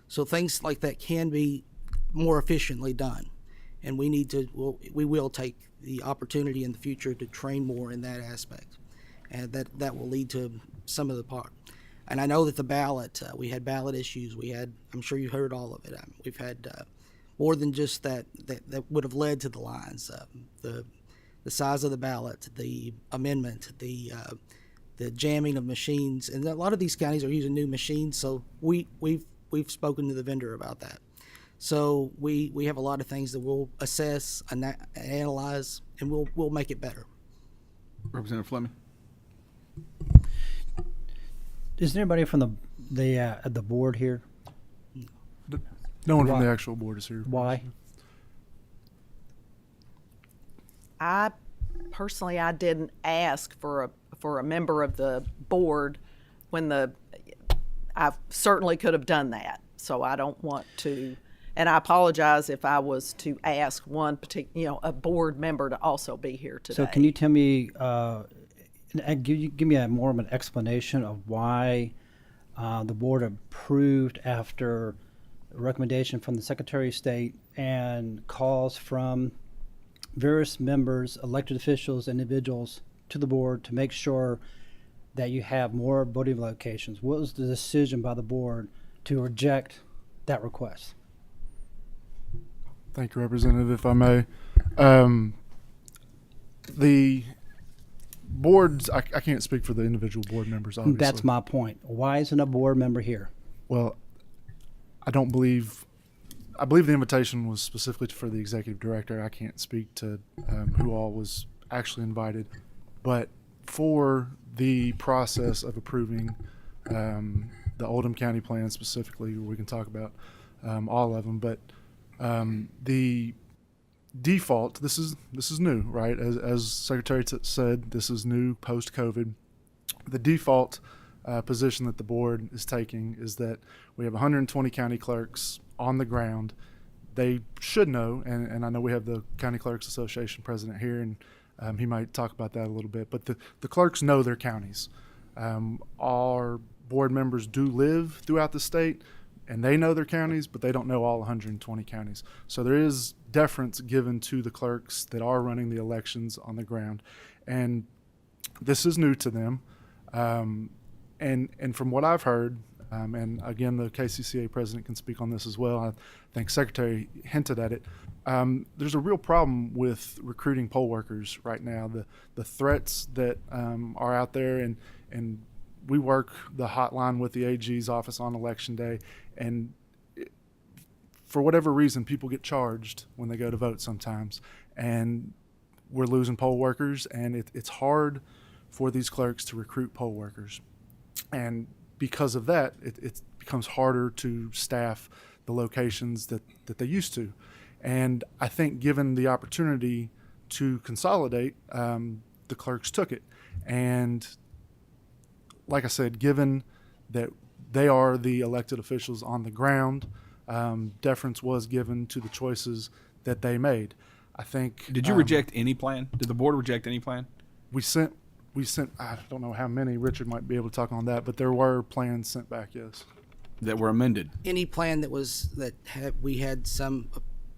So things like that can be more efficiently done, and we will take the opportunity in the future to train more in that aspect, and that will lead to some of the part. And I know that the ballot, we had ballot issues. I'm sure you heard all of it. We've had more than just that would have led to the lines. The size of the ballot, the amendment, the jamming of machines, and a lot of these counties are using new machines. So we've spoken to the vendor about that. So we have a lot of things that we'll assess and analyze, and we'll make it better. Representative Fleming. Is there anybody from the board here? No one from the actual board is here. Why? I didn't ask for a member of the board I certainly could have done that. So I don't want to, and I apologize if I was to ask one particular, a board member to also be here today. So can you tell me, give me more of an explanation of why the board approved after a recommendation from the Secretary of State and calls from various members, elected officials, individuals to the board to make sure that you have more voting locations? What was the decision by the board to reject that request? Thank you, Representative, if I may. The boards, I can't speak for the individual board members, obviously. That's my point. Why isn't a board member here? Well, I believe the invitation was specifically for the executive director. I can't speak to who all was actually invited. But for the process of approving the Oldham County plan specifically, we can talk about all of them, but the default, this is new, right? As Secretary said, this is new post-COVID. The default position that the board is taking is that we have 120 county clerks on the ground. They should know, and I know we have the County Clerks Association president here, and he might talk about that a little bit, but the clerks know their counties. Our board members do live throughout the state, and they know their counties, but they don't know all 120 counties. So there is deference given to the clerks that are running the elections on the ground. And this is new to them. And from what I've heard, and again, the KCCA president can speak on this as well, I think Secretary hinted at it, there's a real problem with recruiting poll workers right now. The threats that are out there, and we work the hotline with the AG's office on election day, and for whatever reason, people get charged when they go to vote sometimes, and we're losing poll workers, and it's hard for these clerks to recruit poll workers. And because of that, it becomes harder to staff the locations that they used to. And I think given the opportunity to consolidate, the clerks took it. And like I said, given that they are the elected officials on the ground, deference was given to the choices that they made. I think. Did you reject any plan? Did the board reject any plan? We sent. I don't know how many. Richard might be able to talk on that, but there were plans sent back. Yes. That were amended. Any plan we had some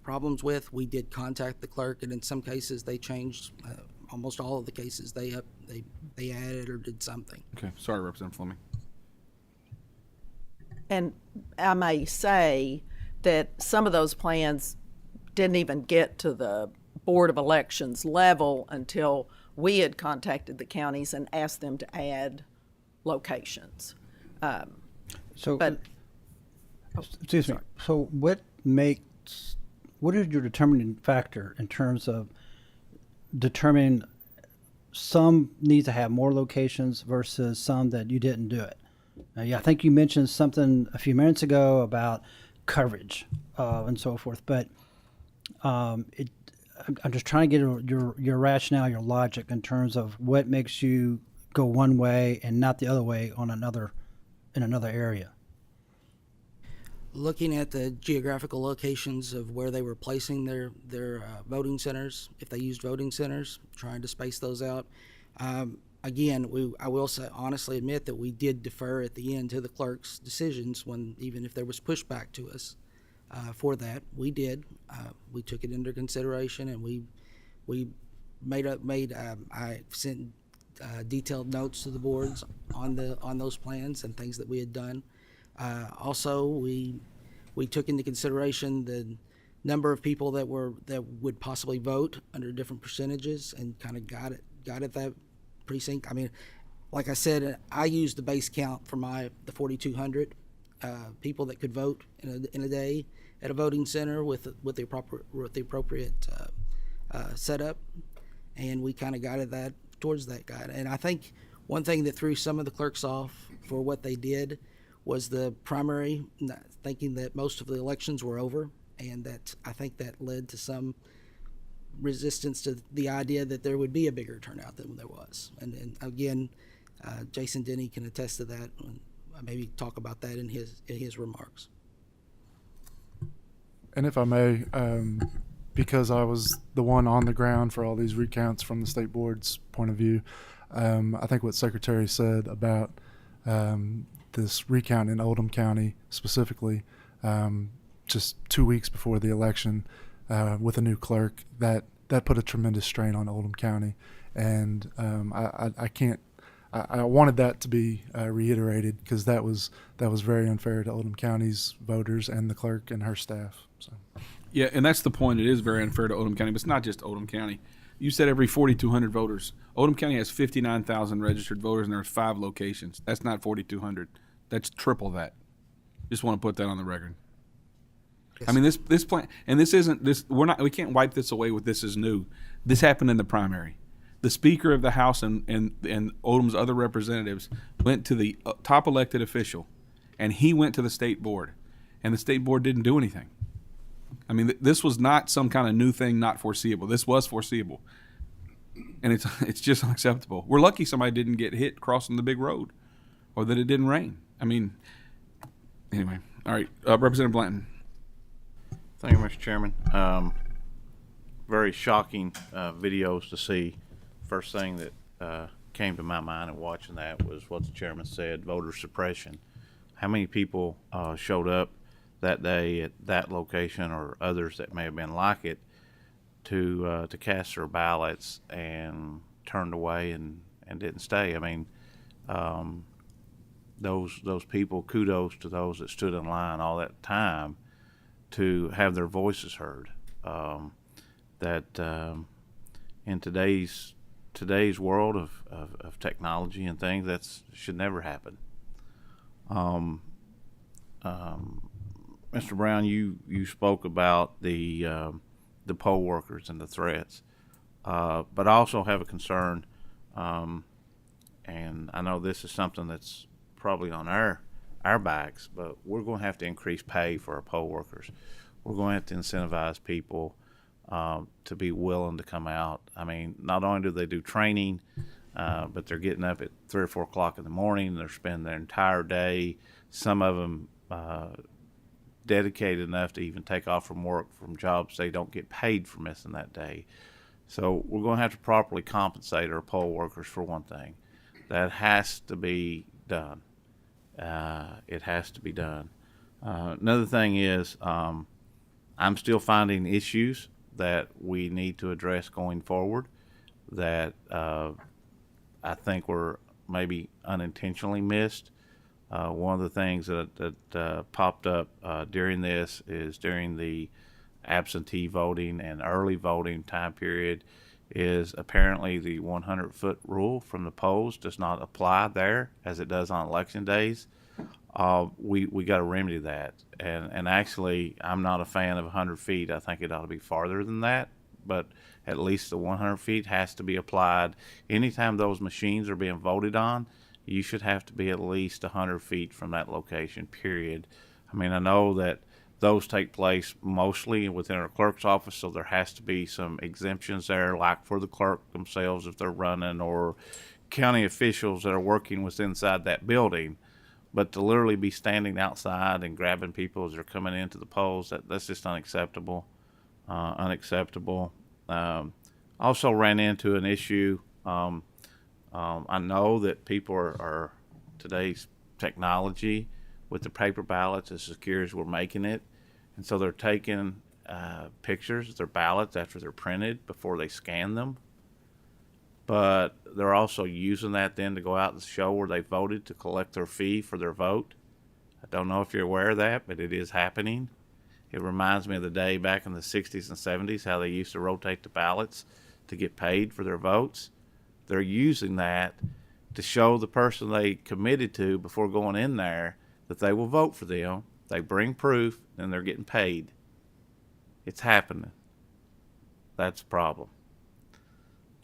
problems with, we did contact the clerk, and in some cases they changed. Almost all of the cases they added or did something. Okay, sorry, Representative Fleming. And I may say that some of those plans didn't even get to the Board of Elections level until we had contacted the counties and asked them to add locations. Excuse me. So what makes what is your determining factor in terms of determining some need to have more locations versus some that you didn't do it? Yeah, I think you mentioned something a few minutes ago about coverage and so forth, but I'm just trying to get your rationale, your logic in terms of what makes you go one way and not the other way in another area. Looking at the geographical locations of where they were placing their voting centers, if they used voting centers, trying to space those out. Again, I will say, honestly admit that we did defer at the end to the clerk's decisions when, even if there was pushback to us for that, we did. We took it into consideration, and we I sent detailed notes to the boards on those plans and things that we had done. Also, we took into consideration the number of people that would possibly vote under different percentages, and kind of got at that precinct. I mean, like I said, I used the base count for the 4,200 people that could vote in a day at a voting center with the appropriate setup, and we kind of guided that towards that guide. And I think one thing that threw some of the clerks off for what they did was the primary, thinking that most of the elections were over, and that I think that led to some resistance to the idea that there would be a bigger turnout than there was. And again, Jason Denny can attest to that, and maybe talk about that in his remarks. And if I may, because I was the one on the ground for all these recounts from the state board's point of view, I think what Secretary said about this recount in Oldham County specifically, just 2 weeks before the election, with a new clerk, that put a tremendous strain on Oldham County, and I wanted that to be reiterated, because that was very unfair to Oldham County's voters and the clerk and her staff. So. Yeah, and that's the point. It is very unfair to Oldham County, but it's not just Oldham County. You said every 4,200 voters. Oldham County has 59,000 registered voters, and there's 5 locations. That's not 4,200. That's triple that. Just want to put that on the record. Yes. I mean, this plan, and this isn't this. We can't wipe this away with this is new. This happened in the primary. The Speaker of the House and Oldham's other representatives went to the top elected official, and he went to the state board, and the state board didn't do anything. I mean, this was not some kind of new thing, not foreseeable. This was foreseeable, and it's just unacceptable. We're lucky somebody didn't get hit crossing the big road, or that it didn't rain. I mean, anyway. All right, Representative Blanton. Thank you, Mr. Chairman. Very shocking videos to see. First thing that came to my mind in watching that was what the chairman said, voter suppression. How many people showed up that day at that location, or others that may have been like it, to cast their ballots and turned away and didn't stay? I mean, those people, kudos to those that stood in line all that time to have their voices heard. In today's world of technology and things, that should never happen. Mr. Brown, you spoke about the poll workers and the threats, but I also have a concern, and I know this is something that's probably on our backs, but we're going to have to increase pay for our poll workers. We're going to have to incentivize people to be willing to come out. I mean, not only do they do training, but they're getting up at 3 or 4 o'clock in the morning. They're spending their entire day. Some of them dedicated enough to even take off from work from jobs they don't get paid for missing that day. So we're going to have to properly compensate our poll workers for one thing. That has to be done. It has to be done. Another thing is, I'm still finding issues that we need to address going forward that I think were maybe unintentionally missed. One of the things that popped up during this is during the absentee voting and early voting time period is apparently the 100-foot rule from the polls does not apply there as it does on election days. we got to remedy that. And actually, I'm not a fan of 100 feet. I think it ought to be farther than that, but at least the 100 feet has to be applied. Anytime those machines are being voted on, you should have to be at least 100 feet from that location, period. I mean, I know that those take place mostly within our clerk's office, so there has to be some exemptions there, like for the clerk themselves if they're running, or county officials that are working within inside that building. But to literally be standing outside and grabbing people as they're coming into the polls, that's just unacceptable. Unacceptable. Also ran into an issue. I know that people are today's technology with the paper ballots as secure as we're making it. And so they're taking pictures of their ballots after they're printed before they scan them. But they're also using that then to go out and show where they voted to collect their fee for their vote. I don't know if you're aware of that, but it is happening. It reminds me of the day back in the 60s and 70s, how they used to rotate the ballots to get paid for their votes. They're using that to show the person they committed to before going in there that they will vote for them. They bring proof, and they're getting paid. It's happening. That's a problem.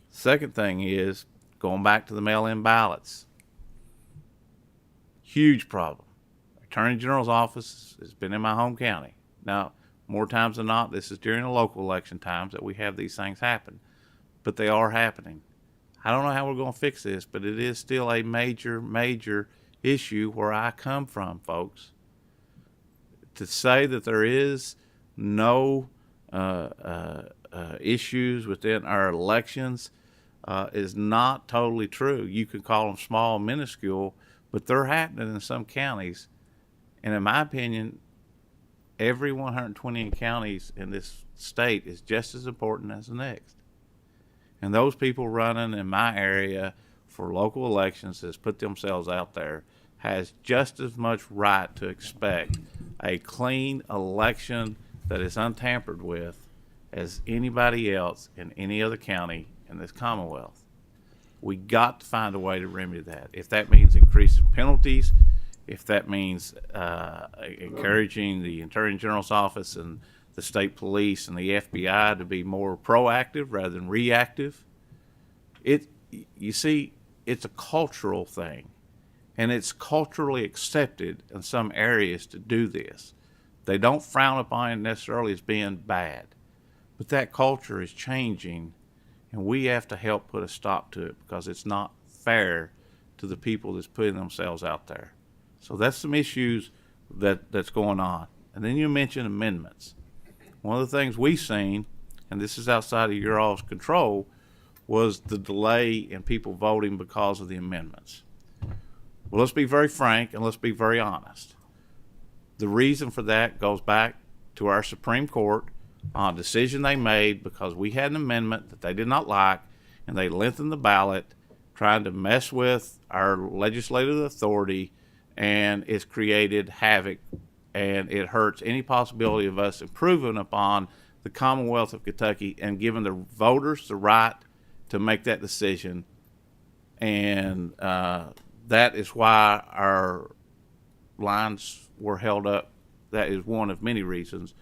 Second thing is going back to the mail-in ballots. Huge problem. Attorney General's office has been in my home county. Now, more times than not, this is during the local election times that we have these things happen. But they are happening. I don't know how we're going to fix this, but it is still a major, major issue where I come from, folks. To say that there is no issues within our elections is not totally true. You can call them small, minuscule, but they're happening in some counties. And in my opinion, every 120 counties in this state is just as important as the next. And those people running in my area for local elections that's put themselves out there has just as much right to expect a clean election that is untampered with as anybody else in any other county in this Commonwealth. We got to find a way to remedy that. If that means increasing penalties, if that means encouraging the Attorney General's office and the state police and the FBI to be more proactive rather than reactive. You see, it's a cultural thing, and it's culturally accepted in some areas to do this. They don't frown upon it necessarily as being bad, but that culture is changing, and we have to help put a stop to it because it's not fair to the people that's putting themselves out there. So that's some issues that's going on. And then you mentioned amendments. One of the things we've seen, and this is outside of your all's control, was the delay in people voting because of the amendments. Well, let's be very frank and let's be very honest. The reason for that goes back to our Supreme Court on a decision they made because we had an amendment that they did not like, and they lengthened the ballot, trying to mess with our legislative authority, and it's created havoc, and it hurts any possibility of us improving upon the Commonwealth of Kentucky and giving the voters the right to make that decision. And that is why our lines were held up. That is one of many reasons.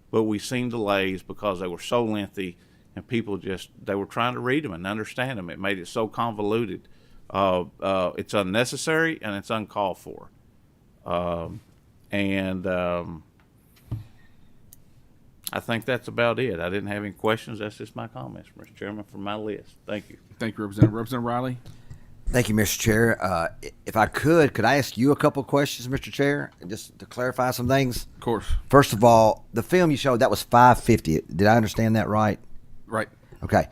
But we've seen delays because they were so lengthy, and people they were trying to read them and understand them. It made it so convoluted. It's unnecessary and it's uncalled for. I think that's about it. I didn't have any questions. That's just my comments, Mr. Chairman, from my list. Thank you. Thank you, Representative. Representative Riley? Thank you, Mr. Chair. If I could I ask you a couple of questions, Mr. Chair, just to clarify some things? Of course. First of all, the film you showed, that was 5:50. Did I understand that right? Right. Okay.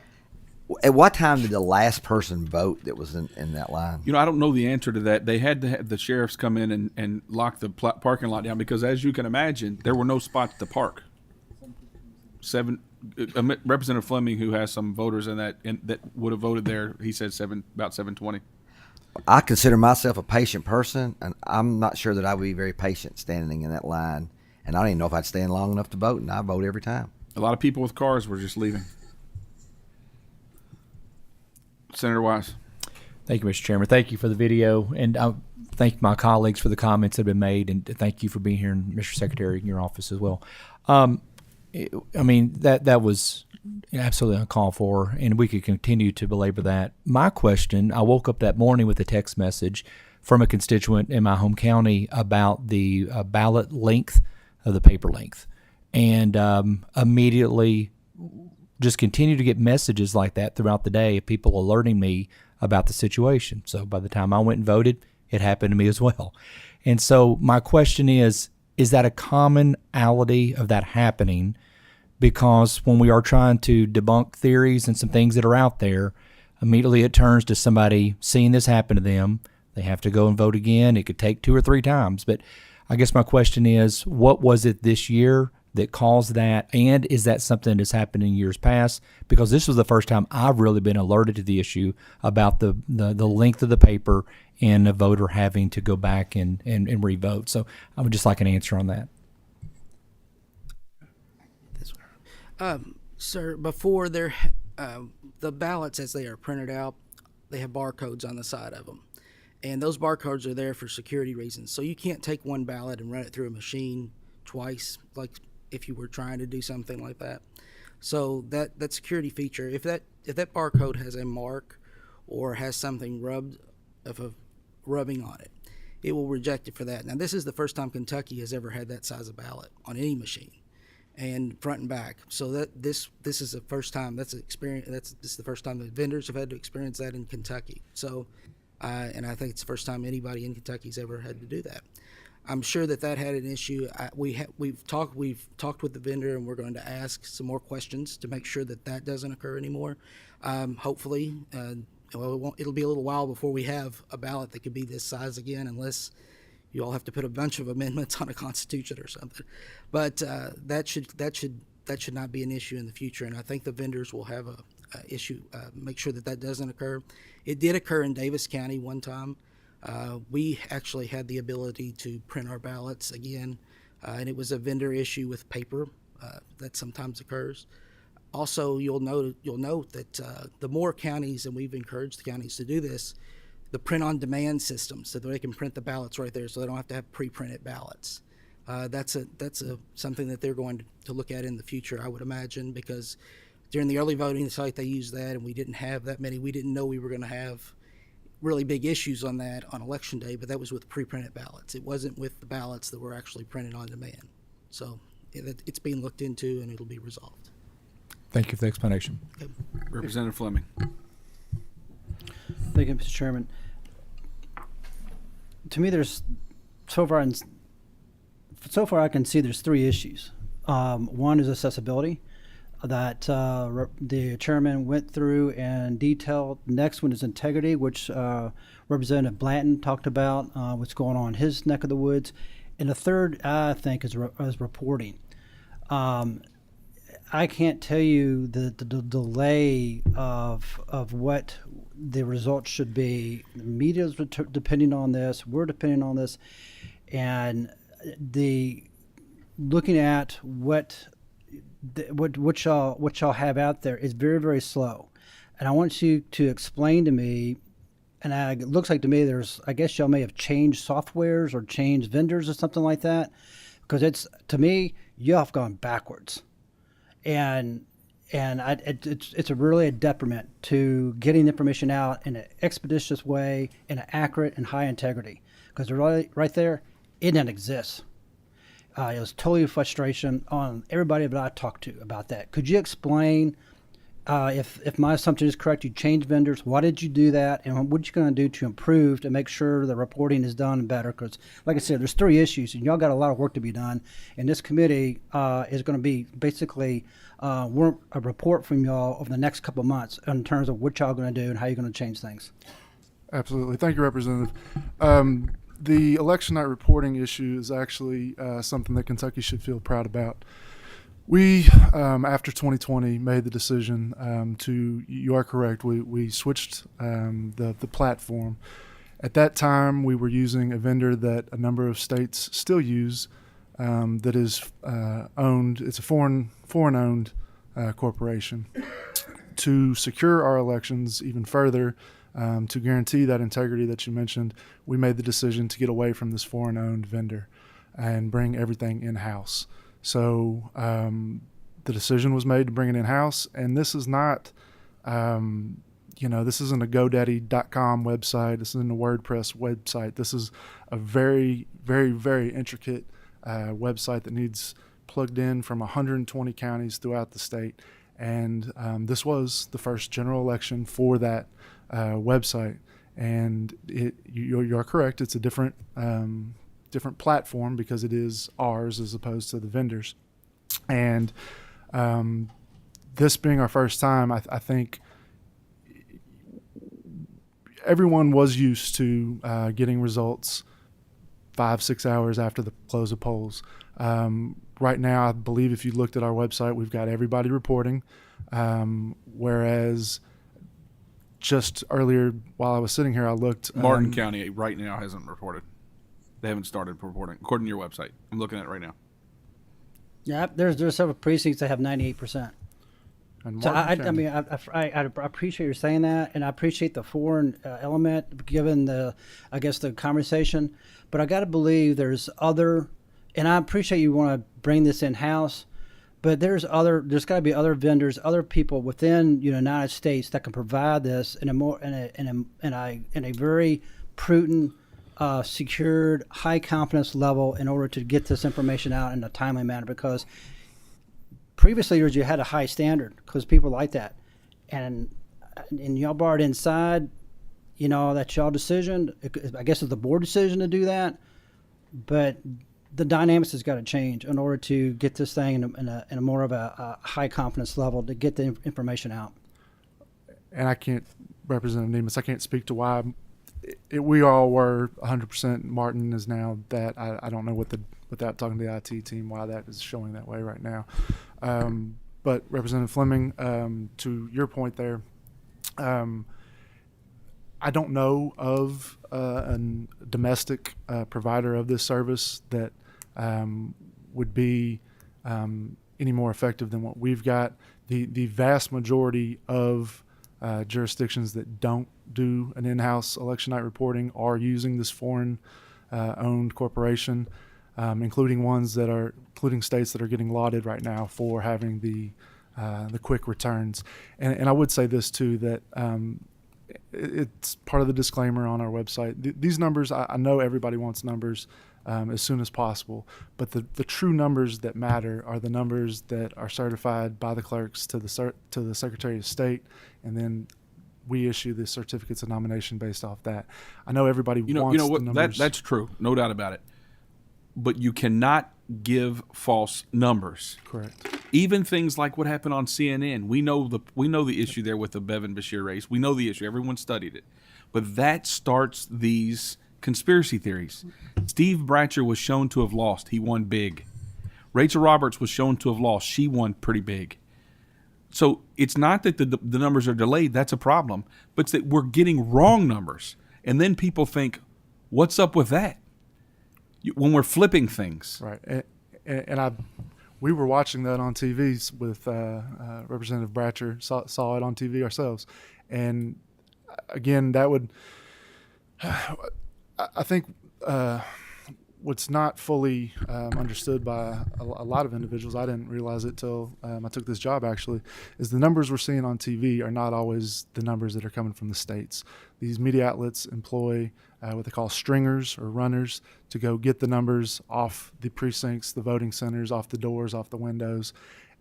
At what time did the last person vote that was in that line? I don't know the answer to that. They had to have the sheriffs come in and lock the parking lot down because, as you can imagine, there were no spots to park. Representative Fleming, who has some voters that would have voted there, he said about 7:20. I consider myself a patient person, and I'm not sure that I would be very patient standing in that line. And I don't even know if I'd stand long enough to vote, and I vote every time. A lot of people with cars were just leaving. Senator Wise. Thank you, Mr. Chairman. Thank you for the video. And thank my colleagues for the comments that have been made, and thank you for being here, and Mr. Secretary, in your office as well. I mean, that was absolutely uncalled for, and we could continue to belabor that. My question, I woke up that morning with a text message from a constituent in my home county about the ballot length of the paper length, and immediately just continue to get messages like that throughout the day of people alerting me about the situation. So by the time I went and voted, it happened to me as well. And so my question is that a commonality of that happening? Because when we are trying to debunk theories and some things that are out there, immediately it turns to somebody seeing this happen to them. They have to go and vote again. It could take 2 or 3 times. But I guess my question is, what was it this year that caused that? And is that something that's happened in years past? Because this was the first time I've really been alerted to the issue about the length of the paper and a voter having to go back and re-vote. So I would just like an answer on that. Sir, before the ballots as they are printed out, they have barcodes on the side of them. And those barcodes are there for security reasons. So you can't take one ballot and run it through a machine twice, like if you were trying to do something like that. So that security feature, if that barcode has a mark or has something rubbing on it, it will reject it for that. Now, this is the first time Kentucky has ever had that size of ballot on any machine, and front and back. So that this is the first time this is the first time that vendors have had to experience that in Kentucky. So, and I think it's the first time anybody in Kentucky's ever had to do that. I'm sure that had an issue. We've talked with the vendor, and we're going to ask some more questions to make sure that doesn't occur anymore. Hopefully, it'll be a little while before we have a ballot that could be this size again, unless you all have to put a bunch of amendments on a constitution or something. But that should not be an issue in the future, and I think the vendors will have a issue. Make sure that doesn't occur. It did occur in Davis County one time. We actually had the ability to print our ballots again, and it was a vendor issue with paper that sometimes occurs. Also, you'll note that the more counties, and we've encouraged the counties to do this, the print-on-demand system, so that they can print the ballots right there, so they don't have to have pre-printed ballots. That's something that they're going to look at in the future, I would imagine, because during the early voting site they used that, and we didn't have that many. We didn't know we were going to have really big issues on that on election day, but that was with pre-printed ballots. It wasn't with the ballots that were actually printed on demand. So it's being looked into, and it'll be resolved. Thank you for the explanation. Okay. Representative Fleming. Thank you, Mr. Chairman. To me, there's so far I can see there's 3 issues. One is accessibility that the chairman went through and detailed. Next one is integrity, which Representative Blanton talked about, what's going on in his neck of the woods. And the third, I think, is reporting. I can't tell you the delay of what the results should be. The media is depending on this. We're depending on this, and looking at what y'all have out there is very, very slow. And I want you to explain to me. And it looks like to me I guess y'all may have changed softwares or changed vendors or something like that, because to me y'all have gone backwards. And it's really a detriment to getting information out in an expeditious way, in an accurate and high integrity, because right there, it doesn't exist. It was totally frustration on everybody that I talked to about that. Could you explain, if my assumption is correct, you changed vendors, why did you do that, and what you going to do to improve to make sure the reporting is done better? Because, like I said, there's 3 issues, and y'all got a lot of work to be done, and this committee is going to be basically a report from y'all over the next couple of months in terms of what y'all going to do and how you're going to change things. Absolutely. Thank you, Representative. The election night reporting issue is actually something that Kentucky should feel proud about. We, after 2020, made the decision you are correct, we switched the platform. At that time, we were using a vendor that a number of states still use, that is owned, it's a foreign-owned corporation. To secure our elections even further, To guarantee that integrity that you mentioned, we made the decision to get away from this foreign-owned vendor and bring everything in-house. So the decision was made to bring it in-house, and this is not, this isn't a GoDaddy.com website. This isn't a WordPress website. This is a very, very, very intricate website that needs plugged in from 120 counties throughout the state. And this was the first general election for that website. And you're correct. It's a different platform because it is ours as opposed to the vendors. And this being our first time, I think everyone was used to getting results 5-6 hours after the close of polls. Right now, I believe if you looked at our website, we've got everybody reporting, whereas just earlier while I was sitting here, I looked. Martin County right now hasn't reported. They haven't started reporting, according to your website. I'm looking at it right now. Yeah, there's several precincts that have 98%. And So I Martin mean, I appreciate you saying that, and I appreciate the foreign element given the conversation. But I got to believe there's other, and I appreciate you want to bring this in house, but there's got to be other vendors, other people within the United States that can provide this in a very prudent, secured, high confidence level in order to get this information out in a timely manner. Because previously you had a high standard because people like that, and y'all brought it inside. That's y'all decision. I guess it's the board decision to do that, but the dynamics has got to change in order to get this thing in a more of a high confidence level to get the information out. And I can't, Representative Nemus, I can't speak to why we all were 100%. Martin is now that. I don't know without talking to the IT team, why that is showing that way right now. But Representative Fleming, to your point there, I don't know of a domestic provider of this service that would be any more effective than what we've got. The vast majority of jurisdictions that don't do an in-house election night reporting are using this foreign-owned corporation, including states that are getting lauded right now for having the quick returns. And I would say this too, that it's part of the disclaimer on our website. These numbers, I know everybody wants numbers as soon as possible, but the true numbers that matter are the numbers that are certified by the clerks to the Secretary of State, and then we issue the certificates of nomination based off that. I know everybody wants the numbers. That's true, no doubt about it. But you cannot give false numbers. Correct. Even things like what happened on CNN. We know the issue there with the Bevan Bashir race. We know the issue. Everyone studied it. But that starts these conspiracy theories. Steve Bratcher was shown to have lost. He won big. Rachel Roberts was shown to have lost. She won pretty big. So it's not that the numbers are delayed. That's a problem. But it's that we're getting wrong numbers. And then people think, what's up with that? When we're flipping things. Right. And we were watching that on TV with Representative Bratcher, saw it on TV ourselves. And again, that would, I think what's not fully understood by a lot of individuals, I didn't realize it till I took this job actually, is the numbers we're seeing on TV are not always the numbers that are coming from the states. These media outlets employ what they call stringers or runners to go get the numbers off the precincts, the voting centers, off the doors, off the windows.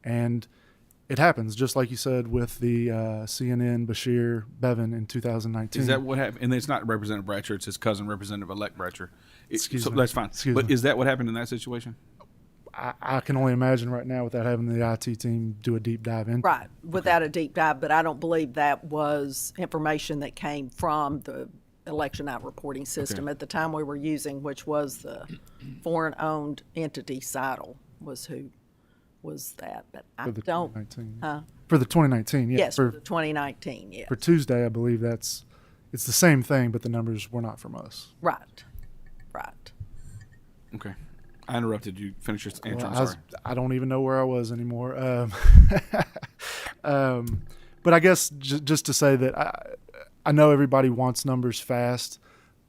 And it happens, just like you said, with the CNN Bashir Bevan in 2019. Is that what happened? And it's not Representative Bratcher, it's his cousin, Representative-elect Bratcher. Excuse me. That's fine. Excuse but me. Is that what happened in that situation? I can only imagine right now without having the IT team do a deep dive in. Right, without a deep dive, but I don't believe that was information that came from the election night reporting system at the time we were using, which was the foreign-owned entity, Seidel, was who was that. But I For the don't. 2019. For the 2019, yeah. Yes, for the 2019, yes. For Tuesday, I believe it's the same thing, but the numbers were not from us. Right. Okay. I interrupted you. Finish your answer. Well, I'm sorry. I don't even know where I was anymore. But I guess just to say that I know everybody wants numbers fast,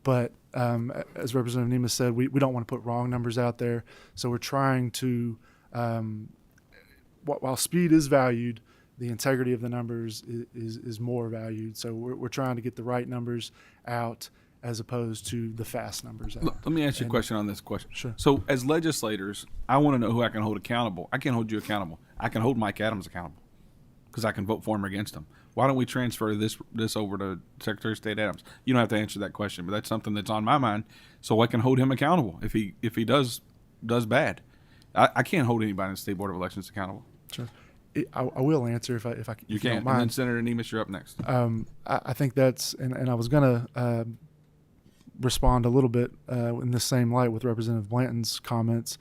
but as Representative Nemes said, we don't want to put wrong numbers out there. So we're trying to, while speed is valued, the integrity of the numbers is more valued. So we're trying to get the right numbers out as opposed to the fast numbers out. Let me ask you a question on this question. Sure. So as legislators, I want to know who I can hold accountable. I can't hold you accountable. I can hold Mike Adams accountable because I can vote for him or against him. Why don't we transfer this over to Secretary of State Adams? You don't have to answer that question, but that's something that's on my mind, so I can hold him accountable if he does bad. I can't hold anybody in the State Board of Elections accountable. Sure. I will answer if You if can. don't mind. And then Senator Nemes, you're up next. I think that's, and I was going to respond a little bit in the same light with Representative Blanton's comments.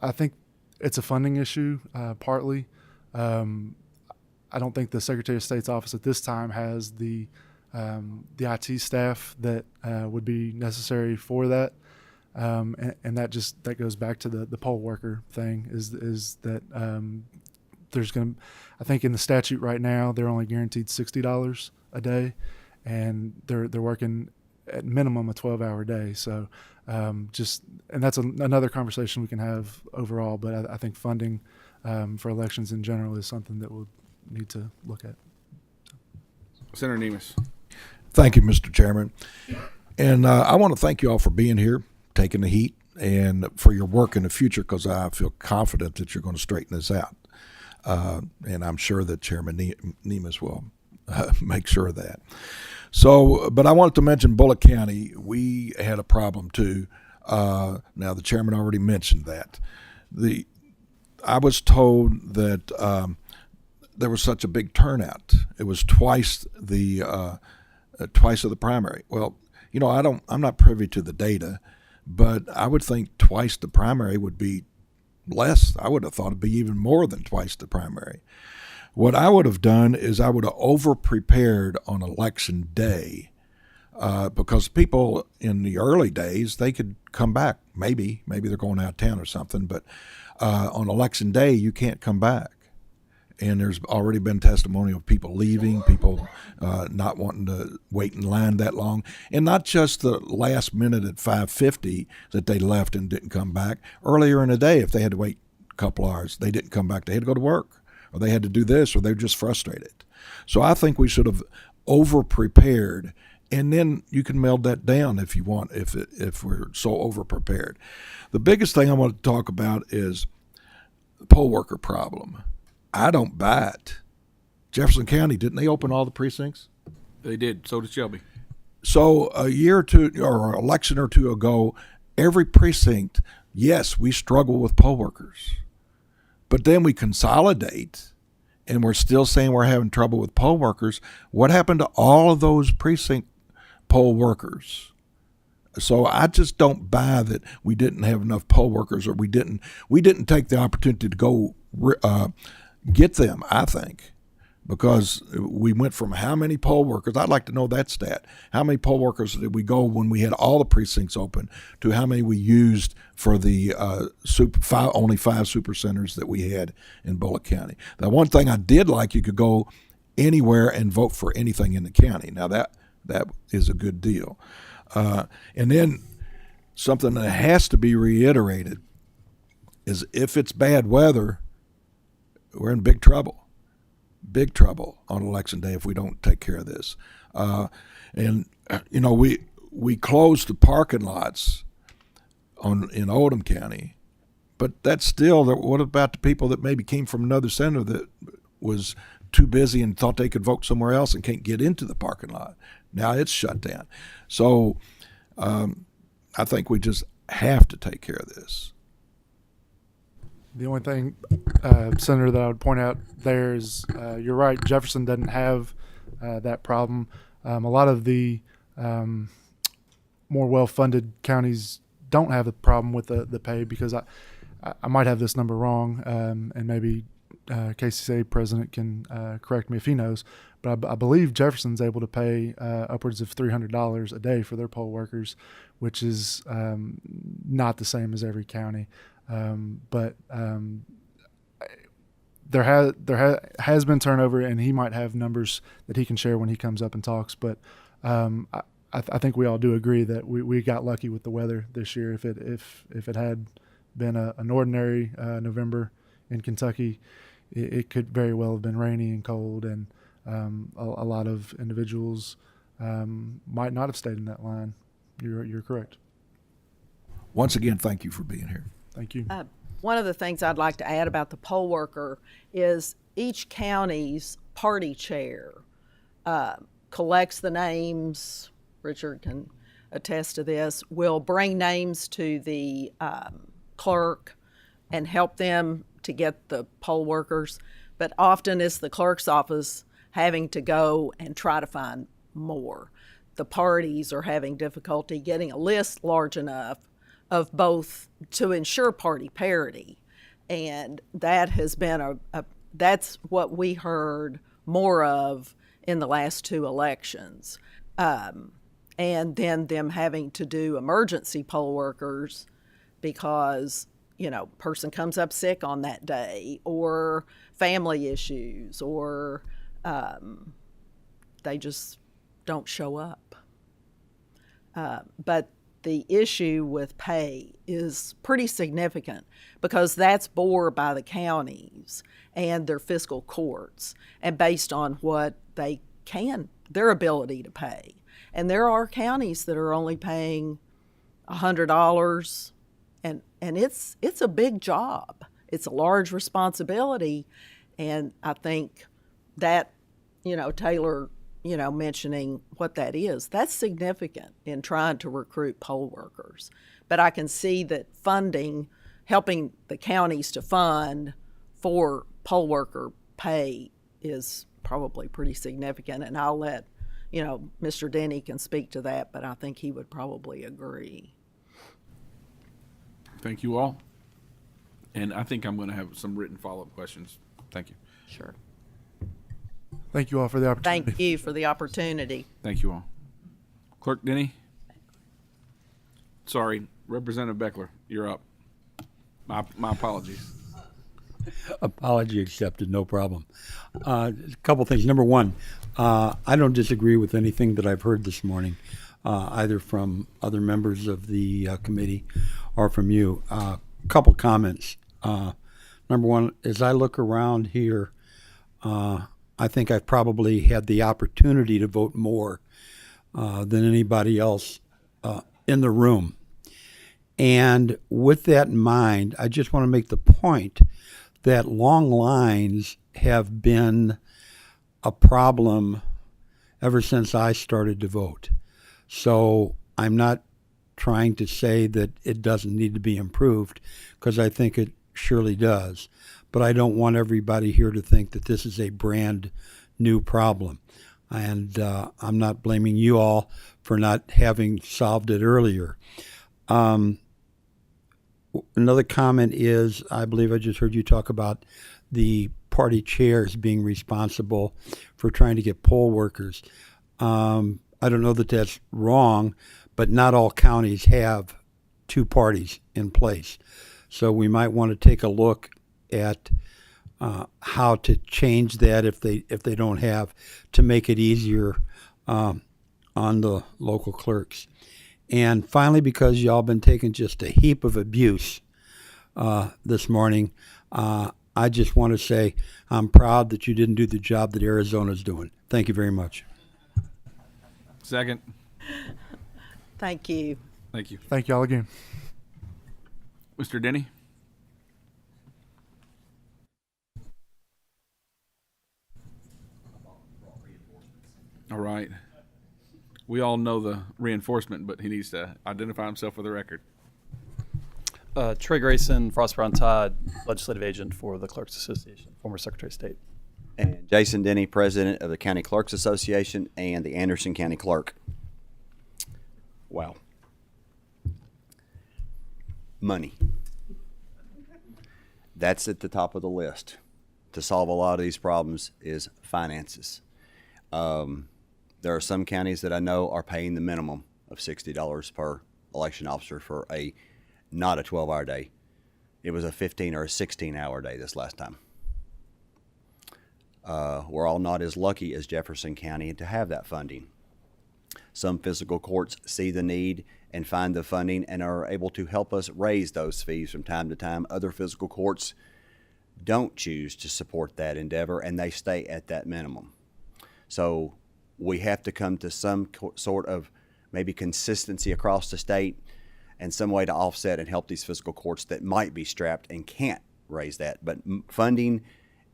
I think it's a funding issue, partly. I don't think the Secretary of State's office at this time has the IT staff that would be necessary for that. And that goes back to the poll worker thing is that there's going to, I think in the statute right now, they're only guaranteed $60 a day, and they're working at minimum a 12-hour day. So and that's another conversation we can have overall, but I think funding for elections in general is something that we'll need to look at. Senator Nemes. Thank you, Mr. Chairman. And I want to thank you all for being here, taking the heat, and for your work in the future, because I feel confident that you're going to straighten this out. And I'm sure that Chairman Nemes will make sure of that. So, but I wanted to mention Bullock County. We had a problem too. Now, the chairman already mentioned that. I was told that there was such a big turnout. It was twice of the primary. Well, I'm not privy to the data, but I would think twice the primary would be less. I would have thought it'd be even more than twice the primary. What I would have done is I would have over-prepared on election day because people in the early days, they could come back. Maybe they're going out of town or something, but on election day, you can't come back. And there's already been testimony of people leaving, people not wanting to wait in line that long. And not just the last minute at 5:50 that they left and didn't come back. Earlier in the day, if they had to wait a couple hours, they didn't come back. They had to go to work, or they had to do this, or they were just frustrated. So I think we should have over-prepared, and then you can meld that down if you want, if we're so over-prepared. The biggest thing I want to talk about is the poll worker problem. I don't buy it. Jefferson County, didn't they open all the precincts? They did. So did Shelby. So a year or two, or an election or two ago, every precinct, yes, we struggle with poll workers. But then we consolidate, and we're still saying we're having trouble with poll workers. What happened to all of those precinct poll workers? So I just don't buy that we didn't have enough poll workers, or we didn't take the opportunity to go get them, I think, because we went from how many poll workers, I'd like to know that stat, how many poll workers did we go when we had all the precincts open, to how many we used for the only 5 super centers that we had in Bullock County. Now, one thing I did like, you could go anywhere and vote for anything in the county. Now, that is a good deal. And then something that has to be reiterated is if it's bad weather, we're in big trouble on election day if we don't take care of this. We closed the parking lots in Oldham County, but that's still, what about the people that maybe came from another center that was too busy and thought they could vote somewhere else and can't get into the parking lot? Now it's shut down. So I think we just have to take care of this. The only thing, Senator, that I would point out there is you're right, Jefferson doesn't have that problem. A lot of the more well-funded counties don't have the problem with the pay, because I might have this number wrong, and maybe KCCA president can correct me if he knows, but I believe Jefferson's able to pay upwards of $300 a day for their poll workers, which is not the same as every county. But has been turnover, and he might have numbers that he can share when he comes up and talks. But I think we all do agree that we got lucky with the weather this year. If it had been an ordinary November in Kentucky, it could very well have been rainy and cold, and a lot of individuals might not have stayed in that line. You're correct. Once again, thank you for being here. Thank you. One of the things I'd like to add about the poll worker is each county's party chair collects the names. Richard can attest to this. Will bring names to the clerk and help them to get the poll workers. But often it's the clerk's office having to go and try to find more. The parties are having difficulty getting a list large enough of both to ensure party parity. And that has been that's what we heard more of in the last two elections. And then them having to do emergency poll workers because, person comes up sick on that day, or family issues, or they just don't show up. But the issue with pay is pretty significant because that's bore by the counties and their fiscal courts and based on what their ability to pay. And there are counties that are only paying $100, and it's a big job. It's a large responsibility, and I think that, Taylor, mentioning what that is, that's significant in trying to recruit poll workers. But I can see that helping the counties to fund for poll worker pay is probably pretty significant, and I'll let Mr. Denny can speak to that, but I think he would probably agree. Thank you all. And I think I'm going to have some written follow-up questions. Thank you. Sure. Thank you all for the opportunity. Thank you for the opportunity. Thank you all. Clerk Denny? Sorry, Representative Beckler, you're up. My apologies. Apology accepted, no problem. A couple things. Number one, I don't disagree with anything that I've heard this morning, either from other members of the committee or from you. Couple comments. Number one, as I look around here, I think I've probably had the opportunity to vote more than anybody else in the room. And with that in mind, I just want to make the point that long lines have been a problem ever since I started to vote. So I'm not trying to say that it doesn't need to be improved, because I think it surely does. But I don't want everybody here to think that this is a brand new problem. And I'm not blaming you all for not having solved it earlier. Another comment is, I believe I just heard you talk about the party chairs being responsible for trying to get poll workers. I don't know that that's wrong, but not all counties have two parties in place. So we might want to take a look at how to change that if they don't have, to make it easier on the local clerks. And finally, because y'all been taking just a heap of abuse this morning, I just want to say I'm proud that you didn't do the job that Arizona's doing. Thank you very much. Second. Thank you. Thank you. Thank y'all again. Mr. Denny? All right. We all know the reinforcement, but he needs to identify himself for the record. Trey Grayson, Frost Brown Todd, legislative agent for the Clerks Association, former Secretary of State. And Jason Denny, president of the County Clerks Association and the Anderson County Clerk. Wow. Money. That's at the top of the list. To solve a lot of these problems is finances. There are some counties that I know are paying the minimum of $60 per election officer for not a 12-hour day. It was a 15 or a 16-hour day this last time. We're all not as lucky as Jefferson County to have that funding. Some physical courts see the need and find the funding and are able to help us raise those fees from time to time. Other physical courts don't choose to support that endeavor, and they stay at that minimum. So we have to come to some sort of maybe consistency across the state and some way to offset and help these physical courts that might be strapped and can't raise that. But funding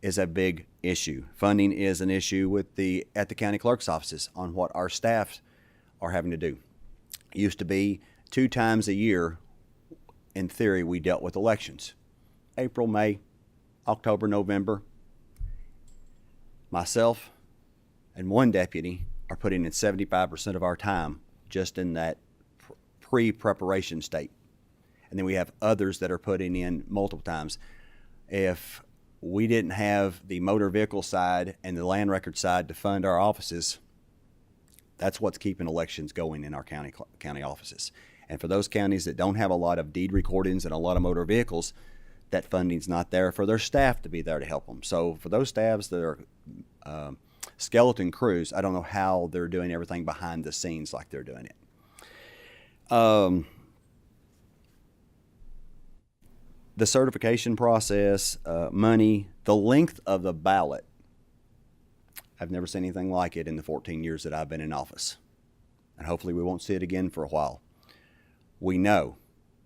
is a big issue. Funding is an issue at the county clerk's offices on what our staff are having to do. It used to be 2 times a year, in theory, we dealt with elections. April, May, October, November. Myself and one deputy are putting in 75% of our time just in that pre-preparation state. And then we have others that are putting in multiple times. If we didn't have the motor vehicle side and the land record side to fund our offices, that's what's keeping elections going in our county offices. And for those counties that don't have a lot of deed recordings and a lot of motor vehicles, that funding's not there for their staff to be there to help them. So for those staffs that are skeleton crews, I don't know how they're doing everything behind the scenes like they're doing it. The certification process, money, the length of the ballot, I've never seen anything like it in the 14 years that I've been in office. And hopefully we won't see it again for a while. We know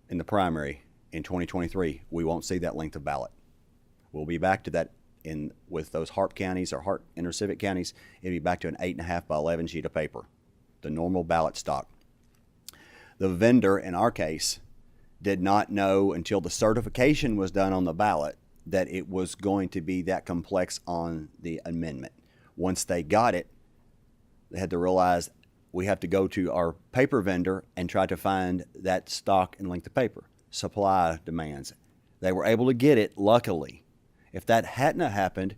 in the primary in 2023, we won't see that length of ballot. We'll be back to that with those HARP counties or HARP intercivic counties. It'll be back to an 8.5 by 11 sheet of paper, the normal ballot stock. The vendor, in our case, did not know until the certification was done on the ballot that it was going to be that complex on the amendment. Once they got it, they had to realize we have to go to our paper vendor and try to find that stock and length of paper. Supply demands. They were able to get it, luckily. If that hadn't happened,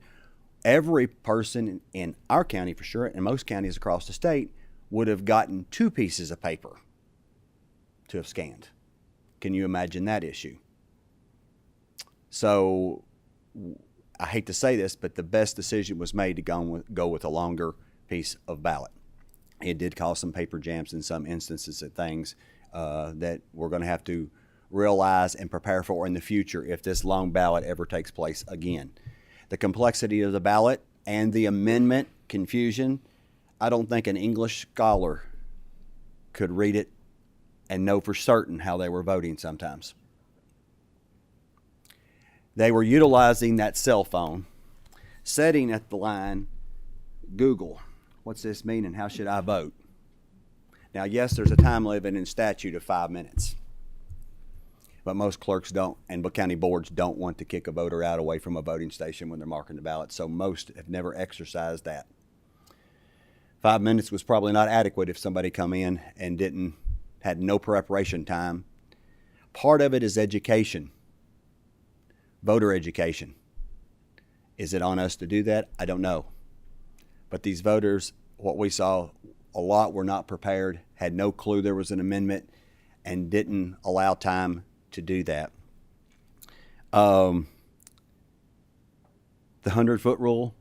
every person in our county for sure, and most counties across the state, would have gotten 2 pieces of paper to have scanned. Can you imagine that issue? So I hate to say this, but the best decision was made to go with a longer piece of ballot. It did cause some paper jams in some instances of things that we're going to have to realize and prepare for in the future if this long ballot ever takes place again. The complexity of the ballot and the amendment confusion, I don't think an English scholar could read it and know for certain how they were voting sometimes. They were utilizing that cell phone, setting at the line, Google, what's this mean and how should I vote? Now, yes, there's a time limit in statute of 5 minutes, but most clerks don't, and county boards don't want to kick a voter out away from a voting station when they're marking the ballot, so most have never exercised that. 5 minutes was probably not adequate if somebody come in and had no preparation time. Part of it is education. Voter education. Is it on us to do that? I don't know. But these voters, what we saw, a lot were not prepared, had no clue there was an amendment, and didn't allow time to do that. The 100-foot rule,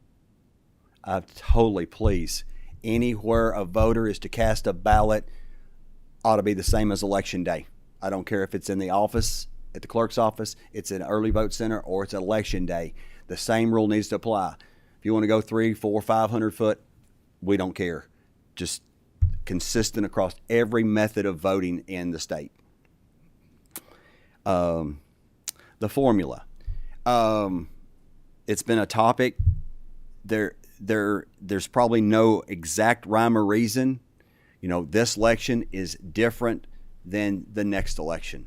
I'm totally pleased. Anywhere a voter is to cast a ballot ought to be the same as election day. I don't care if it's in the office, at the clerk's office, it's an early vote center, or it's election day. The same rule needs to apply. If you want to go 300, 400, 500 foot, we don't care. Just consistent across every method of voting in the state. The formula. It's been a topic. There's probably no exact rhyme or reason. You know, this election is different than the next election.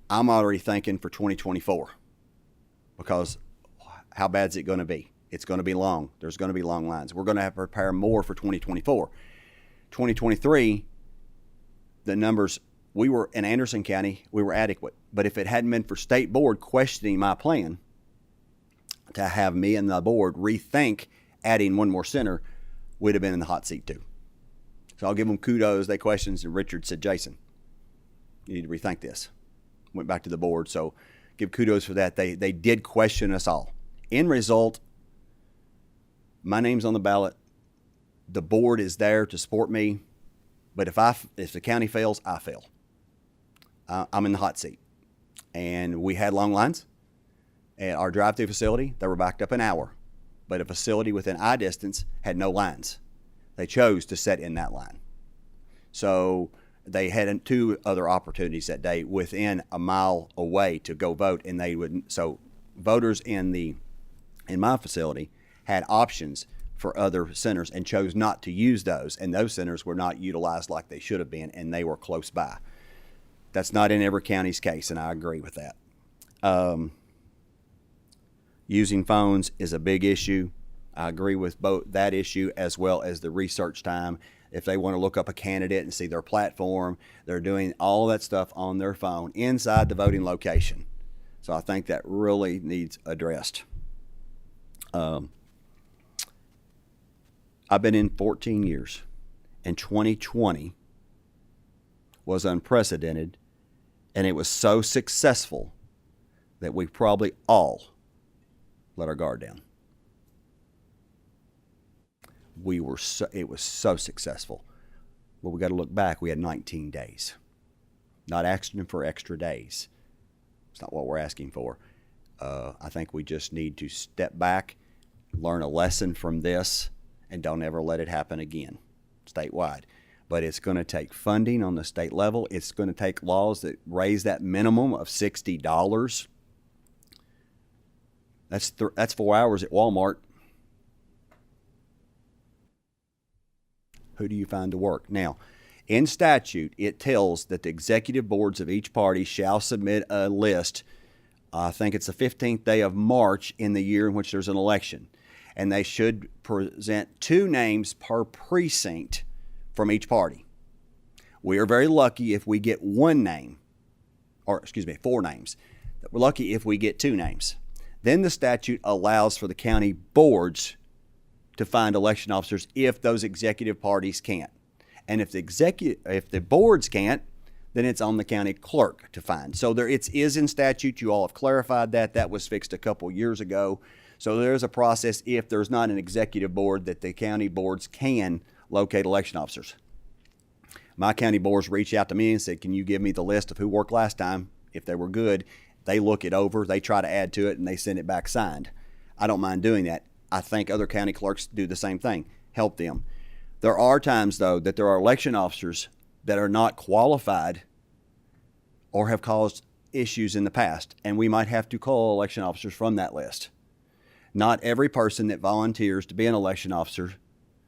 I'm already thinking for 2024 because how bad is it going to be? It's going to be long. There's going to be long lines. We're going to have to prepare more for 2024. 2023, the numbers, we were in Anderson County, we were adequate. But if it hadn't been for state board questioning my plan to have me and the board rethink adding one more center, we'd have been in the hot seat too. So I'll give them kudos. They questioned, and Richard said, Jason, you need to rethink this. Went back to the board, so give kudos for that. They did question us all. End result, my name's on the ballot. The board is there to support me, but if the county fails, I fail. I'm in the hot seat. And we had long lines at our drive-through facility. They were backed up an hour, but a facility within eye distance had no lines. They chose to set in that line. So they had 2 other opportunities that day within a mile away to go vote, and they wouldn't. So voters in my facility had options for other centers and chose not to use those, and those centers were not utilized like they should have been, and they were close by. That's not in every county's case, and I agree with that. Using phones is a big issue. I agree with both that issue as well as the research time. If they want to look up a candidate and see their platform, they're doing all that stuff on their phone inside the voting location. So I think that really needs addressed. I've been in 14 years, and 2020 was unprecedented, and it was so successful that we probably all let our guard down. It was so successful. Well, we got to look back. We had 19 days. Not asking for extra days. It's not what we're asking for. I think we just need to step back, learn a lesson from this, and don't ever let it happen again statewide. But it's going to take funding on the state level. It's going to take laws that raise that minimum of $60. That's 4 hours at Walmart. Who do you find to work? Now, in statute, it tells that the executive boards of each party shall submit a list. I think it's the 15th day of March in the year in which there's an election. And they should present 2 names per precinct from each party. We are very lucky if we get 4 names. We're lucky if we get 2 names. Then the statute allows for the county boards to find election officers if those executive parties can't. And if the boards can't, then it's on the county clerk to find. So it is in statute. You all have clarified that. That was fixed a couple years ago. So there's a process if there's not an executive board that the county boards can locate election officers. My county boards reached out to me and said, can you give me the list of who worked last time? If they were good, they look it over, they try to add to it, and they send it back signed. I don't mind doing that. I think other county clerks do the same thing. Help them. There are times, though, that there are election officers that are not qualified or have caused issues in the past, and we might have to call election officers from that list. Not every person that volunteers to be an election officer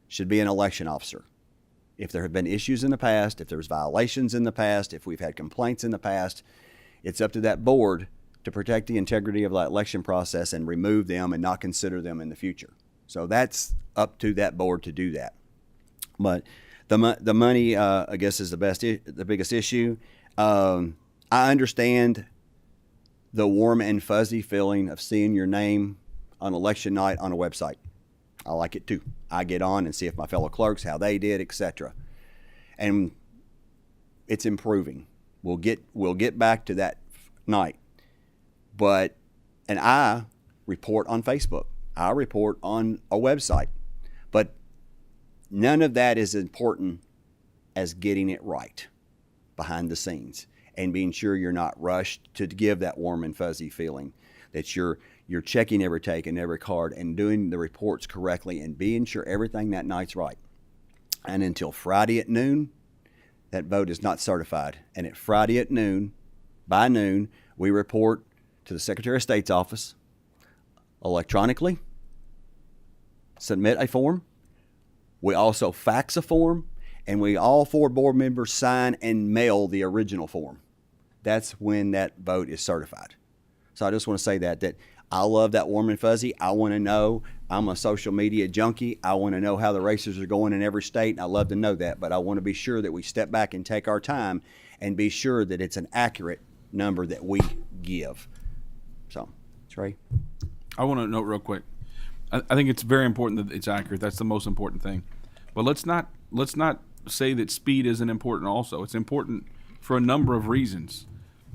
should be an election officer. If there have been issues in the past, if there's violations in the past, if we've had complaints in the past, it's up to that board to protect the integrity of that election process and remove them and not consider them in the future. So that's up to that board to do that. But the money, I guess, is the biggest issue. I understand the warm and fuzzy feeling of seeing your name on election night on a website. I like it too. I get on and see if my fellow clerks, how they did, etc. And it's improving. We'll get back to that night. And I report on Facebook. I report on a website. But none of that is important as getting it right behind the scenes and being sure you're not rushed to give that warm and fuzzy feeling, that you're checking every take and every card and doing the reports correctly and being sure everything that night's right. And until Friday at noon, that vote is not certified. And at Friday at noon, by noon, we report to the Secretary of State's office electronically, submit a form. We also fax a form, and we all 4 board members sign and mail the original form. That's when that vote is certified. So I just want to say that I love that warm and fuzzy. I want to know. I'm a social media junkie. I want to know how the races are going in every state, and I love to know that. But I want to be sure that we step back and take our time and be sure that it's an accurate number that we give. So, Trey? I want to note real quick. I think it's very important that it's accurate. That's the most important thing. But let's not say that speed isn't important also. It's important for a number of reasons.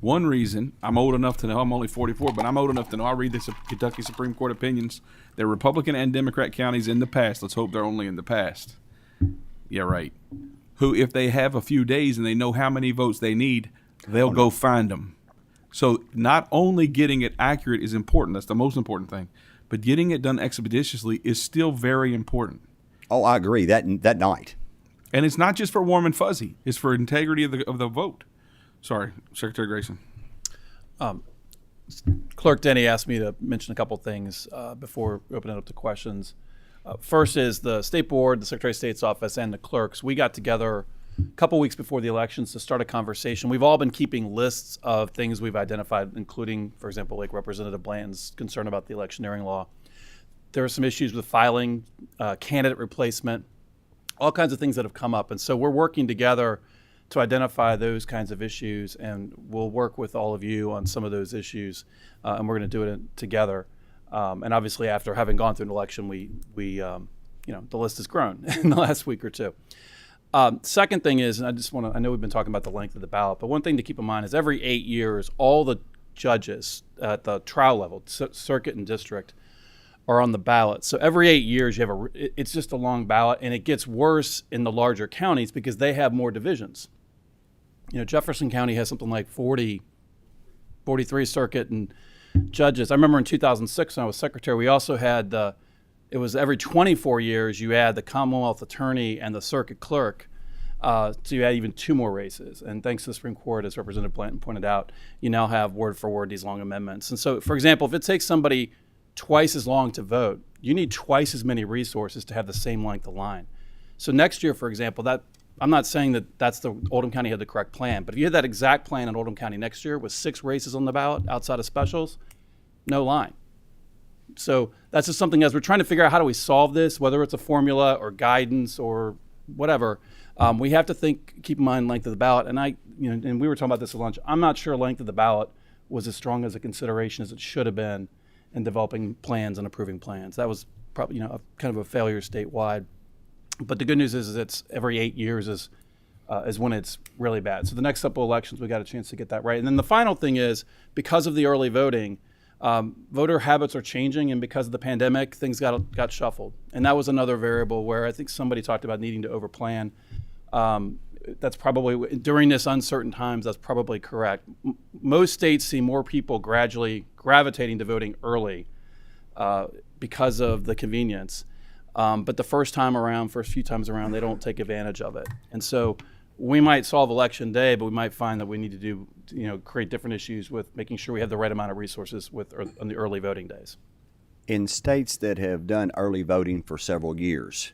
One reason, I'm old enough to know, I'm only 44, but I'm old enough to know I read the Kentucky Supreme Court opinions. They're Republican and Democrat counties in the past. Let's hope they're only in the past. Yeah, right. Who, if they have a few days and they know how many votes they need, they'll go find them. So not only getting it accurate is important, that's the most important thing, but getting it done expeditiously is still very important. Oh, I agree. That night. And it's not just for warm and fuzzy. It's for integrity of the vote. Sorry, Secretary Grayson. Clerk Denny asked me to mention a couple things before we open it up to questions. First is the State Board, the Secretary of State's office, and the clerks. We got together a couple weeks before the elections to start a conversation. We've all been keeping lists of things we've identified, including, for example, like Representative Blanton's concern about the electioneering law. There are some issues with filing, candidate replacement, all kinds of things that have come up. And so we're working together to identify those kinds of issues, and we'll work with all of you on some of those issues, and we're going to do it together. And obviously, after having gone through an election, we the list has grown in the last week or two. Second thing is, and I know we've been talking about the length of the ballot, but one thing to keep in mind is every 8 years, all the judges at the trial level, circuit and district, are on the ballot. So every 8 years, you have it's just a long ballot, and it gets worse in the larger counties because they have more divisions. Jefferson County has something like 43 circuit and judges. I remember in 2006 when I was secretary, we also had it was every 24 years you add the Commonwealth Attorney and the circuit clerk. So you add even 2 more races. And thanks to the Supreme Court, as Representative Blanton pointed out, you now have word for word these long amendments. And so, for example, if it takes somebody twice as long to vote, you need twice as many resources to have the same length of line. So next year, for example, I'm not saying that Oldham County had the correct plan, but if you had that exact plan in Oldham County next year with 6 races on the ballot outside of specials, no line. So that's just something, as we're trying to figure out how do we solve this, whether it's a formula or guidance or whatever, we have to keep in mind length of the ballot. And and we were talking about this at lunch. I'm not sure length of the ballot was as strong as a consideration as it should have been in developing plans and approving plans. That was probably kind of a failure statewide. But the good news is it's every 8 years is when it's really bad. So the next couple elections, we got a chance to get that right. And then the final thing is, because of the early voting, voter habits are changing, and because of the pandemic, things got shuffled. And that was another variable where I think somebody talked about needing to overplan. That's probably, during this uncertain times, that's probably correct. Most states see more people gradually gravitating to voting early because of the convenience. But the first few times around, they don't take advantage of it. And so we might solve election day, but we might find that we need to create different issues with making sure we have the right amount of resources on the early voting days. In states that have done early voting for several years,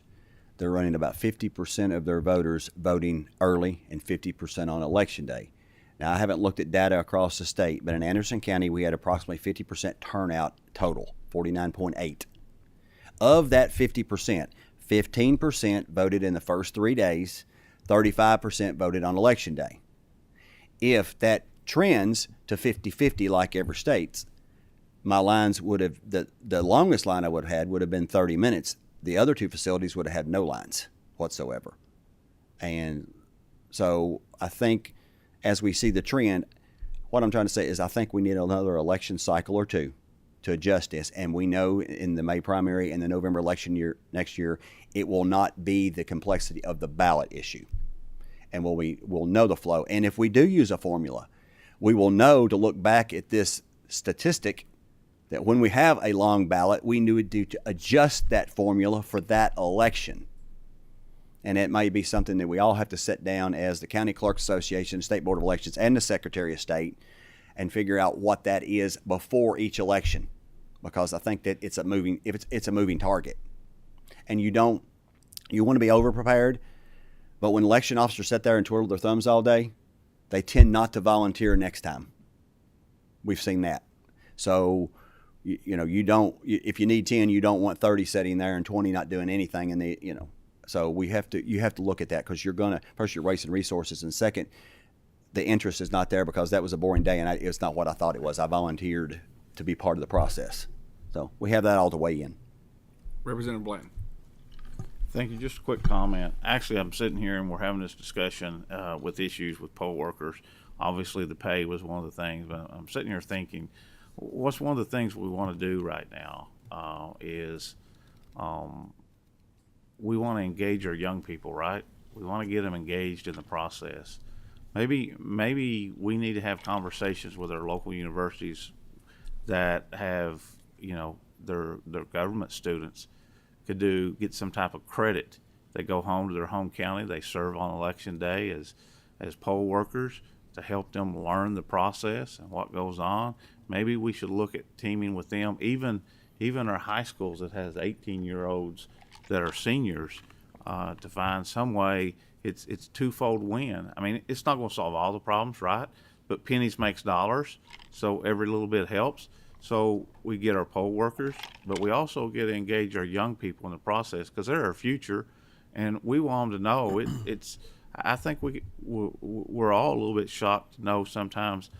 they're running about 50% of their voters voting early and 50% on election day. Now, I haven't looked at data across the state, but in Anderson County, we had approximately 50% turnout total, 49.8. Of that 50%, 15% voted in the first 3 days, 35% voted on election day. If that trends to 50-50 like every state, my lines would have, the longest line I would have had would have been 30 minutes. The other 2 facilities would have had no lines whatsoever. And so I think as we see the trend, what I'm trying to say is I think we need another election cycle or 2 to adjust this. And we know in the May primary and the November election year next year, it will not be the complexity of the ballot issue. And we'll know the flow. And if we do use a formula, we will know to look back at this statistic that when we have a long ballot, we need to adjust that formula for that election. And it may be something that we all have to sit down as the County Clerks Association, State Board of Elections, and the Secretary of State and figure out what that is before each election, because I think that it's a moving target. And you want to be over-prepared, but when election officers sit there and twirl their thumbs all day, they tend not to volunteer next time. We've seen that. So, you don't, if you need 10, you don't want 30 sitting there and 20 not doing anything. And so you have to look at that, because first you're wasting resources, and second, the interest is not there because that was a boring day and it's not what I thought it was. I volunteered to be part of the process. So we have that all to weigh in. Representative Blanton. Thank you. Just a quick comment. Actually, I'm sitting here and we're having this discussion with issues with poll workers Obviously, the pay was one of the things, but I'm sitting here thinking, what's one of the things we want to do right now is we want to engage our young people, right? We want to get them engaged in the process. Maybe we need to have conversations with our local universities that have, their government students could get some type of credit. They go home to their home county, they serve on election day as poll workers to help them learn the process and what goes on. Maybe we should look at teaming with them, even our high schools that has 18-year-olds that are seniors, to find some way. It's twofold win. I mean, it's not going to solve all the problems, right? But pennies makes dollars, so every little bit helps. So we get our poll workers, but we also get to engage our young people in the process because they're our future, and we want them to know it's. I think we're all a little bit shocked to know sometimes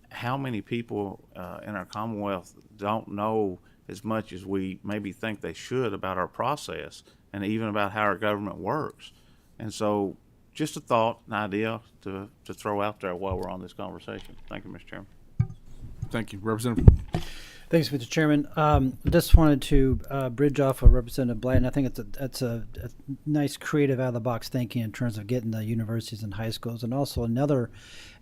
how many people in our Commonwealth don't know as much as we maybe think they should about our process and even about how our government works. And so just a thought, an idea to throw out there while we're on this conversation. Thank you, Mr. Chairman. Thank you. Representative. Thanks, Mr. Chairman. Just wanted to bridge off of Representative Blanton. I think it's a nice creative out-of-the-box thinking in terms of getting the universities and high schools, and also another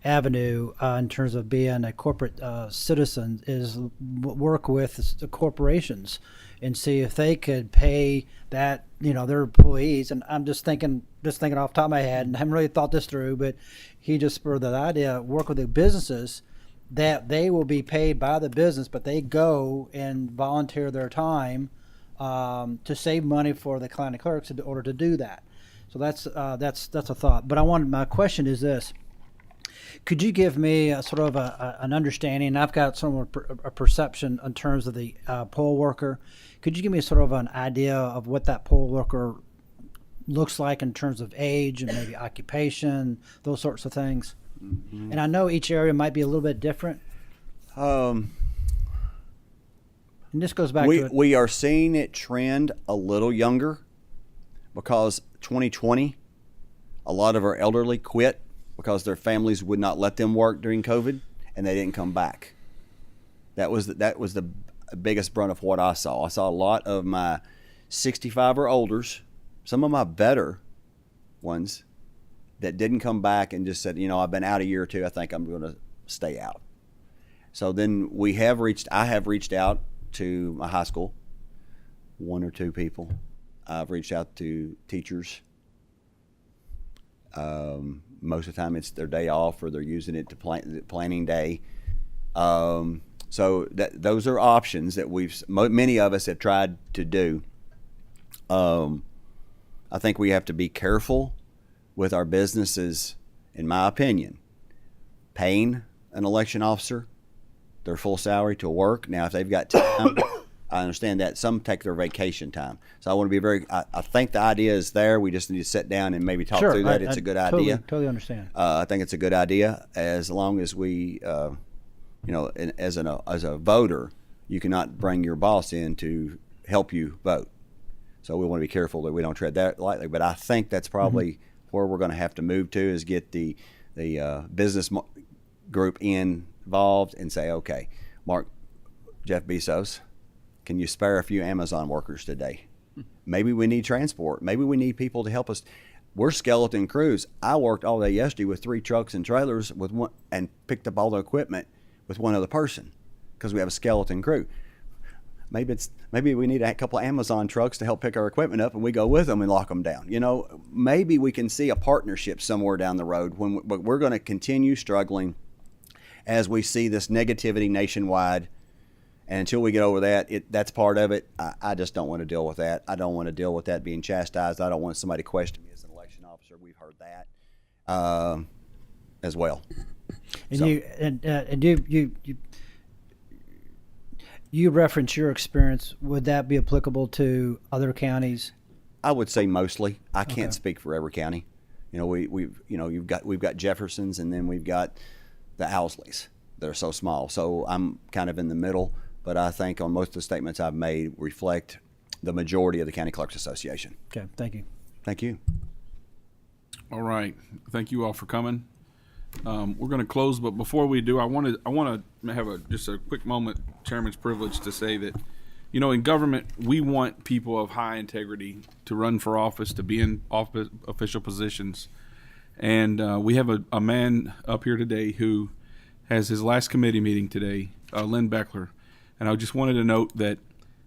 avenue in terms of being a corporate citizen is work with the corporations and see if they could pay that, their employees. And I'm just thinking off the top of my head, and I haven't really thought this through, but he just spurred that idea, work with the businesses that they will be paid by the business, but they go and volunteer their time to save money for the county clerks in order to do that. So that's a thought. But my question is this: could you give me a sort of an understanding? I've got a perception in terms of the poll worker. Could you give me sort of an idea of what that poll worker looks like in terms of age and maybe occupation, those sorts of things? Mm-hmm. And I know each area might be a little bit different. And this goes back to we are seeing it trend a little younger because 2020, a lot of our elderly quit because their families would not let them work during COVID, and they didn't come back. That was the biggest brunt of what I saw. I saw a lot of my 65 or olders, some of my better ones, that didn't come back and just said, I've been out a year or two, I think I'm going to stay out. So then I have reached out to my high school, one or two people. I've reached out to teachers. Most of the time it's their day off or they're using it to planning day. So those are options that many of us have tried to do. I think we have to be careful with our businesses, in my opinion, paying an election officer their full salary to work. Now, if they've got time, I understand that. Some take their vacation time. So I want to be I think the idea is there. We just need to sit down and maybe talk through that. It's a good idea. Totally understand. I think it's a good idea as long as we, as a voter, you cannot bring your boss in to help you vote. So we want to be careful that we don't tread that lightly. But I think that's probably where we're going to have to move to, is get the business group involved and say, okay, Jeff Bezos, can you spare a few Amazon workers today? Maybe we need transport. Maybe we need people to help us. We're skeleton crews. I worked all day yesterday with 3 trucks and trailers and picked up all the equipment with one other person because we have a skeleton crew. Maybe we need a couple of Amazon trucks to help pick our equipment up, and we go with them and lock them down. Maybe we can see a partnership somewhere down the road. But we're going to continue struggling as we see this negativity nationwide. And until we get over that, that's part of it. I just don't want to deal with that. I don't want to deal with that being chastised. I don't want somebody to question me as an election officer. We've heard that as well. And you reference your experience. Would that be applicable to other counties? I would say mostly. I can't speak for every county. We've got Jefferson's, and then we've got the Owsleys that are so small. So I'm kind of in the middle, but I think on most of the statements I've made reflect the majority of the County Clerks Association. Okay, thank you. Thank you. All right. Thank you all for coming. We're going to close, but before we do, I want to have just a quick moment, Chairman's privilege, to say that, you know, in government, we want people of high integrity to run for office, to be in office, official positions. And we have a man up here today who has his last committee meeting today, Lynn Beckler. And I just wanted to note that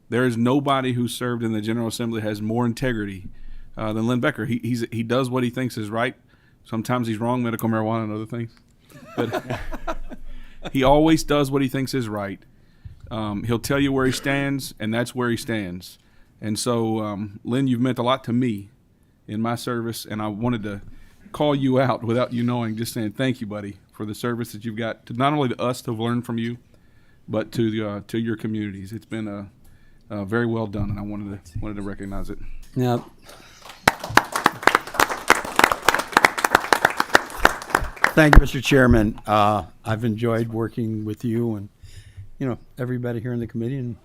there is nobody who served in the General Assembly has more integrity than Lynn Becker. He does what he thinks is right. Sometimes he's wrong, medical marijuana and other things. But he always does what he thinks is right. He'll tell you where he stands, and that's where he stands. And so, Lynn, you've meant a lot to me in my service, and I wanted to call you out without you knowing, just saying thank you, buddy, for the service that you've got to not only to us to have learned from you, but to your communities. It's been very well done, and I wanted to recognize it. Now, thank you, Mr. Chairman. I've enjoyed working with you and, you know, everybody here in the committee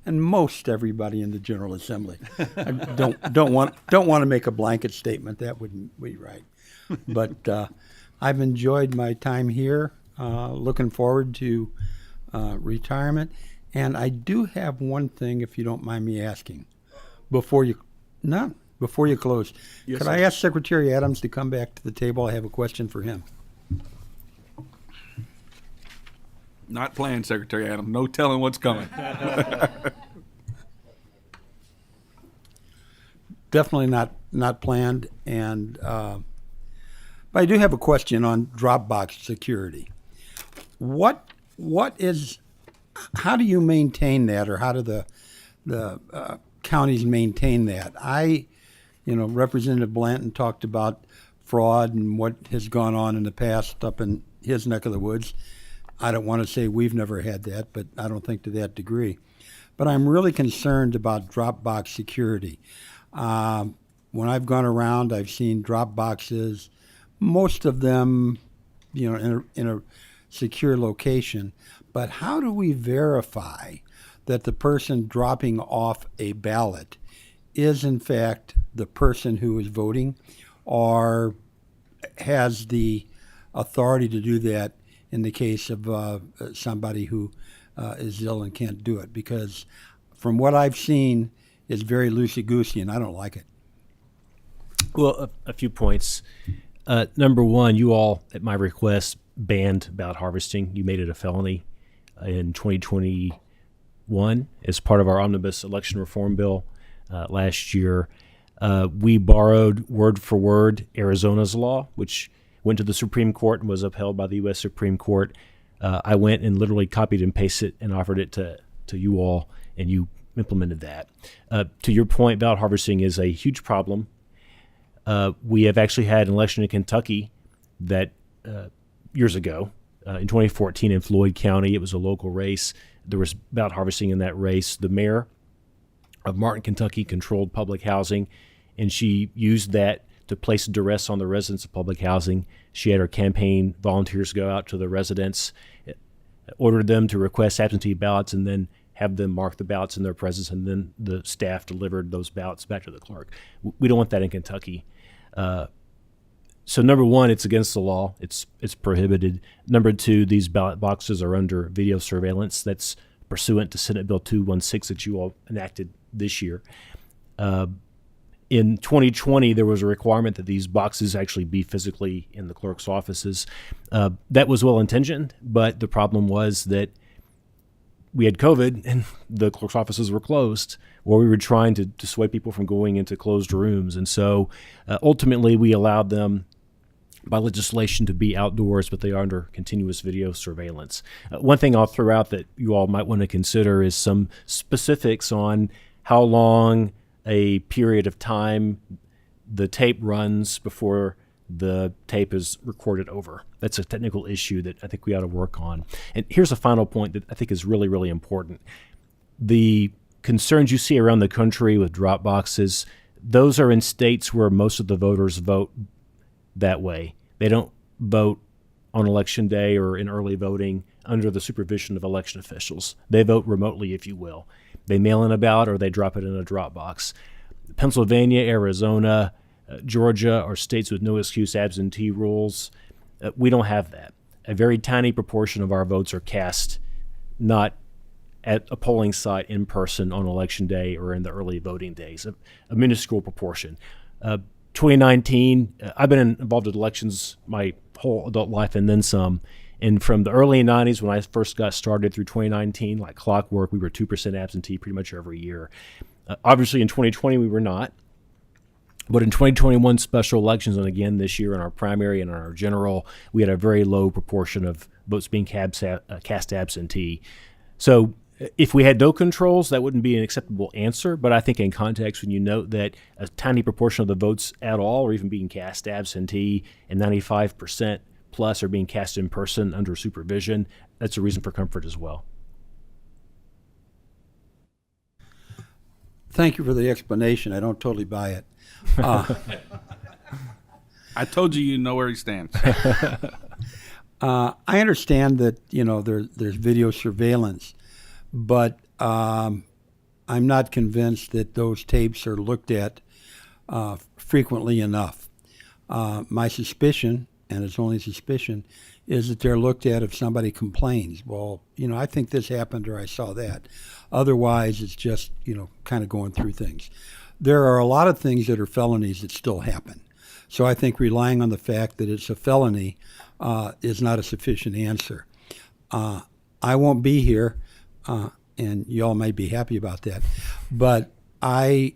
and most everybody in the General Assembly. I don't want to make a blanket statement. That wouldn't be right. But I've enjoyed my time here. Looking forward to retirement. And I do have one thing, if you don't mind me asking, before you close. Yes, Could sir. I ask Secretary Adams to come back to the table? I have a question for him. Not planned, Secretary Adams. No telling what's coming. Definitely not planned. And but I do have a question on Dropbox security. How do you maintain that, or how do the counties maintain that? Representative Blanton talked about fraud and what has gone on in the past up in his neck of the woods. I don't want to say we've never had that, but I don't think to that degree. But I'm really concerned about Dropbox security. When I've gone around, I've seen Dropboxes, most of them, in a secure location. But how do we verify that the person dropping off a ballot is in fact the person who is voting, or has the authority to do that in the case of somebody who is ill and can't do it? Because from what I've seen, it's very loosey-goosey, and I don't like it. Well, a few points. Number one, you all, at my request, banned ballot harvesting. You made it a felony in 2021 as part of our omnibus election reform bill last year. We borrowed word for word Arizona's law, which went to the Supreme Court and was upheld by the U.S. Supreme Court. I went and literally copied and pasted it and offered it to you all, and you implemented that. To your point, ballot harvesting is a huge problem. We have actually had an election in Kentucky that years ago, in 2014 in Floyd County. It was a local race. There was ballot harvesting in that race. The mayor of Martin, Kentucky controlled public housing, and she used that to place duress on the residents of public housing. She had her campaign volunteers go out to the residents, ordered them to request absentee ballots, and then have them mark the ballots in their presence, and then the staff delivered those ballots back to the clerk. We don't want that in Kentucky. So number one, it's against the law. It's prohibited. Number two, these ballot boxes are under video surveillance. That's pursuant to Senate Bill 216 that you all enacted this year. In 2020, there was a requirement that these boxes actually be physically in the clerk's offices. That was well-intentioned, but the problem was that we had COVID and the clerk's offices were closed, or we were trying to dissuade people from going into closed rooms. And so ultimately we allowed them by legislation to be outdoors, but they are under continuous video surveillance. One thing I'll throw out that you all might want to consider is some specifics on how long a period of time the tape runs before the tape is recorded over. That's a technical issue that I think we ought to work on. And here's a final point that I think is really, really important. The concerns you see around the country with drop boxes, those are in states where most of the voters vote that way. They don't vote on election day or in early voting under the supervision of election officials. They vote remotely, if you will. They mail in a ballot or they drop it in a drop box. Pennsylvania, Arizona, Georgia are states with no excuse absentee rules. We don't have that. A very tiny proportion of our votes are cast not at a polling site in person on election day or in the early voting days, a minuscule proportion. 2019, I've been involved in elections my whole adult life and then some. And from the early 90s, when I first got started through 2019, like clockwork, we were 2% absentee pretty much every year. Obviously, in 2020, we were not. But in 2021 special elections, and again this year in our primary and in our general, we had a very low proportion of votes being cast absentee. So if we had no controls, that wouldn't be an acceptable answer. But I think in context, when you note that a tiny proportion of the votes at all are even being cast absentee and 95% plus are being cast in person under supervision, that's a reason for comfort as well. Thank you for the explanation. I don't totally buy it. I told you know where he stands. I understand that there's video surveillance, but I'm not convinced that those tapes are looked at frequently enough. My suspicion, and it's only suspicion, is that they're looked at if somebody complains. Well, I think this happened or I saw that. Otherwise, it's just, kind of going through things. There are a lot of things that are felonies that still happen. So I think relying on the fact that it's a felony is not a sufficient answer. I won't be here, and y'all may be happy about that, but I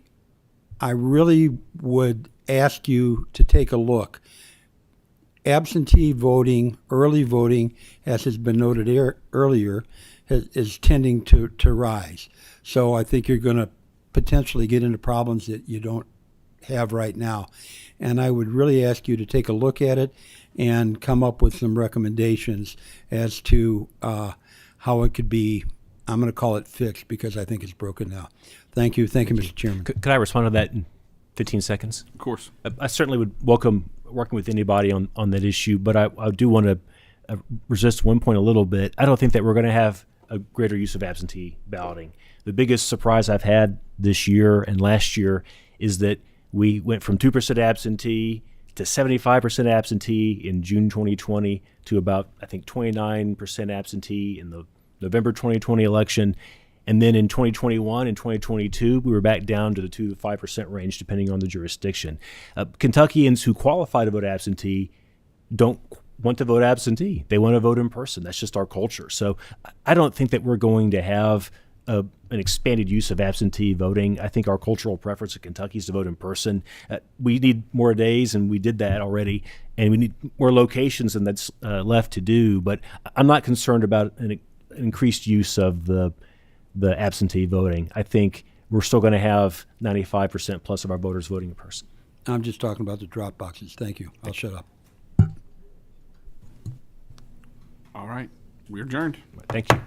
really would ask you to take a look. Absentee voting, early voting, as has been noted earlier, is tending to rise. So I think you're going to potentially get into problems that you don't have right now. And I would really ask you to take a look at it and come up with some recommendations as to how it could be, I'm going to call it fixed because I think it's broken now. Thank you. Thank you, Mr. Chairman. Could I respond to that in 15 seconds? Of course. I certainly would welcome working with anybody on that issue, but I do want to resist one point a little bit. I don't think that we're going to have a greater use of absentee balloting. The biggest surprise I've had this year and last year is that we went from 2% absentee to 75% absentee in June 2020 to about, I think, 29% absentee in the November 2020 election. And then in 2021 and 2022, we were back down to the 2 to 5% range, depending on the jurisdiction. Kentuckians who qualify to vote absentee don't want to vote absentee. They want to vote in person. That's just our culture. So I don't think that we're going to have an expanded use of absentee voting. I think our cultural preference in Kentucky is to vote in person. We need more days, and we did that already, and we need more locations, and that's left to do. But I'm not concerned about an increased use of the absentee voting. I think we're still going to have 95% plus of our voters voting in person. I'm just talking about the drop boxes. Thank you. I'll shut up. All right. We're adjourned. Thank you.